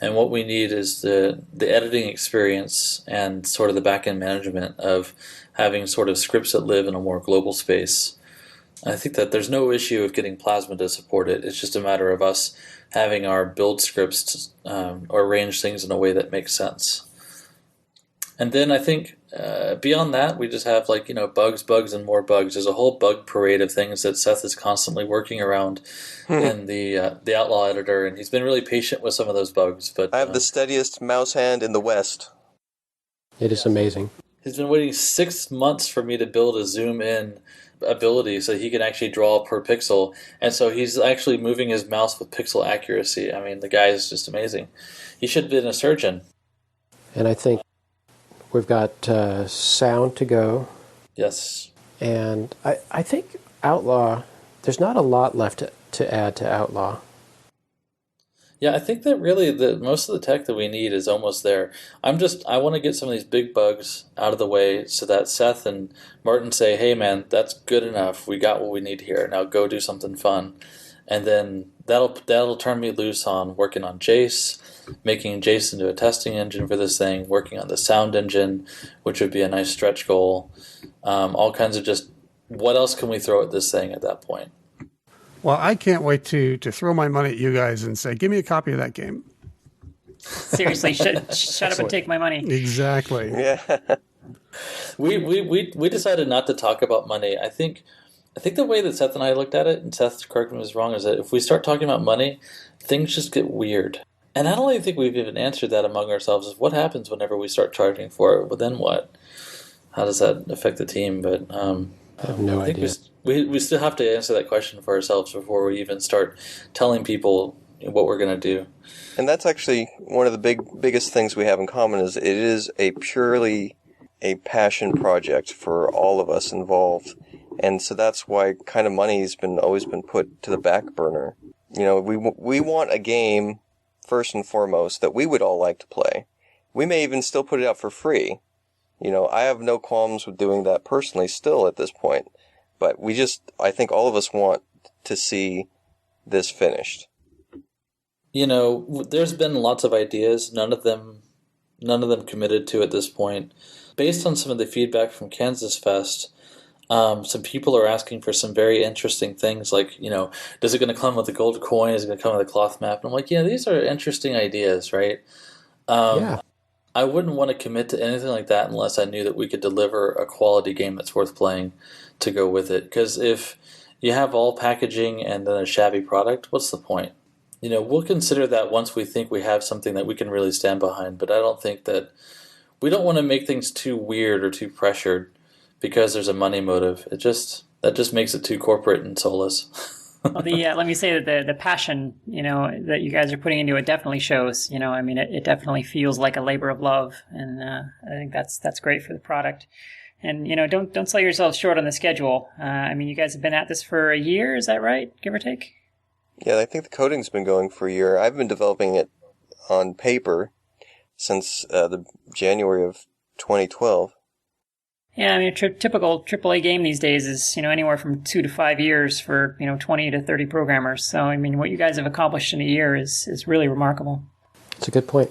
And what we need is the editing experience and sort of the back-end management of having sort of scripts that live in a more global space. I think that there's no issue of getting Plasma to support it. It's just a matter of us having our build scripts or arrange things in a way that makes sense. And then I think beyond that, we just have bugs, and more bugs. There's a whole bug parade of things that Seth is constantly working around in the Outlaw editor, and he's been really patient with some of those bugs. But I have the steadiest mouse hand in the West. It is amazing. He's been waiting 6 months for me to build a zoom in ability so he can actually draw per pixel, and so he's actually moving his mouse with pixel accuracy. I mean, the guy is just amazing. He should have been a surgeon. And I think we've got sound to go. Yes. And I think Outlaw, there's not a lot left to add to Outlaw. Yeah, I think that really most of the tech that we need is almost there. I want to get some of these big bugs out of the way so that Seth and Martin say, hey man, that's good enough. We got what we need here. Now go do something fun. And then that'll turn me loose on working on Jace, making Jace into a testing engine for this thing, working on the sound engine, which would be a nice stretch goal. All kinds of just, what else can we throw at this thing at that point? Well, I can't wait to throw my money at you guys and say, give me a copy of that game. Seriously, shut up and take my money. Exactly. Yeah. We decided not to talk about money. I think the way that Seth and I looked at it, and Seth, correct me if I was wrong, is that if we start talking about money, things just get weird. And I don't even think we've even answered that among ourselves, is what happens whenever we start charging for it? Well, then what? How does that affect the team? But I have no idea. We still have to answer that question for ourselves before we even start telling people what we're going to do. And that's actually one of the biggest things we have in common is it is a purely a passion project for all of us involved. And so that's why kind of money's always been put to the back burner. We want a game, first and foremost, that we would all like to play. We may even still put it out for free. I have no qualms with doing that personally still at this point. But I think all of us want to see this finished. There's been lots of ideas, none of them committed to at this point. Based on some of the feedback from KansasFest, some people are asking for some very interesting things like, is it going to come with a gold coin? Is it going to come with a cloth map? And I'm like, these are interesting ideas, right? Yeah. I wouldn't want to commit to anything like that unless I knew that we could deliver a quality game that's worth playing to go with it. Because if you have all packaging and then a shabby product, what's the point? We'll consider that once we think we have something that we can really stand behind. But I don't think that we don't want to make things too weird or too pressured because there's a money motive. That just makes it too corporate and soulless. Well, let me say that the passion, that you guys are putting into it definitely shows. I mean, it definitely feels like a labor of love, and I think that's great for the product. And don't sell yourselves short on the schedule. I mean, you guys have been at this for a year, is that right, give or take? Yeah, I think the coding's been going for a year. I've been developing it on paper since the January of 2012. Yeah, I mean, a typical AAA game these days is, anywhere from 2 to 5 years for, 20 to 30 programmers. So, I mean, what you guys have accomplished in a year is really remarkable. It's a good point.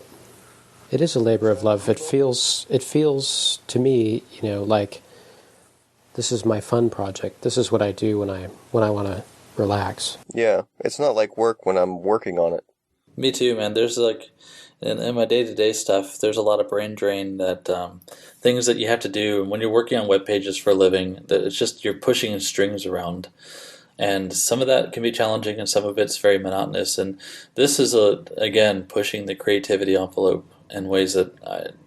It is a labor of love. It feels to me, like this is my fun project. This is what I do when I want to relax. Yeah, it's not like work when I'm working on it. Me too, man. There's in my day-to-day stuff, there's a lot of brain drain that things that you have to do. And when you're working on web pages for a living, that it's just you're pushing strings around. And some of that can be challenging and some of it's very monotonous. And this is, again, pushing the creativity envelope in ways that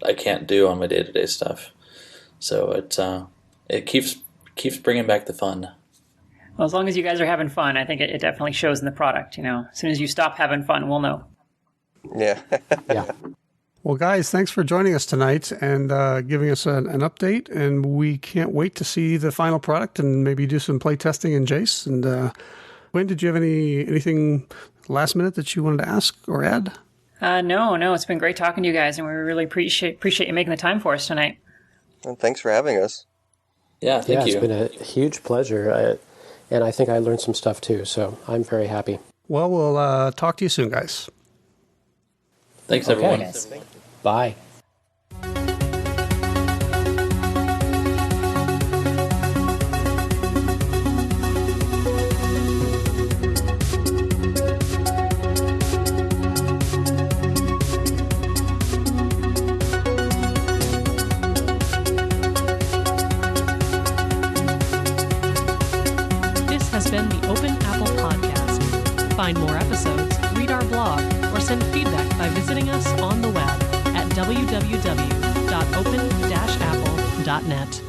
I can't do on my day-to-day stuff. So it keeps bringing back the fun. Well, as long as you guys are having fun, I think it definitely shows in the product. As soon as you stop having fun, we'll know. Yeah. Yeah. Well, guys, thanks for joining us tonight and giving us an update. And we can't wait to see the final product and maybe do some play testing in Jace. And Quinn, did you have anything last minute that you wanted to ask or add? No. It's been great talking to you guys, and we really appreciate you making the time for us tonight. Well, thanks for having us. Yeah, thank you. It's been a huge pleasure. And I think I learned some stuff too, so I'm very happy. Well, we'll talk to you soon, guys. Thanks, Okay. everyone. Bye. This has been the Open Apple Podcast. Find more episodes, read our blog, or send feedback by visiting us on the web at www.open-apple.net.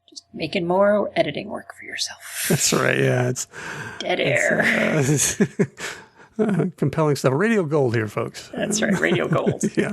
Just making more editing work for yourself. That's right. Yeah, it's Dead air. compelling stuff. Radio gold here, folks. That's right, radio gold. Yeah.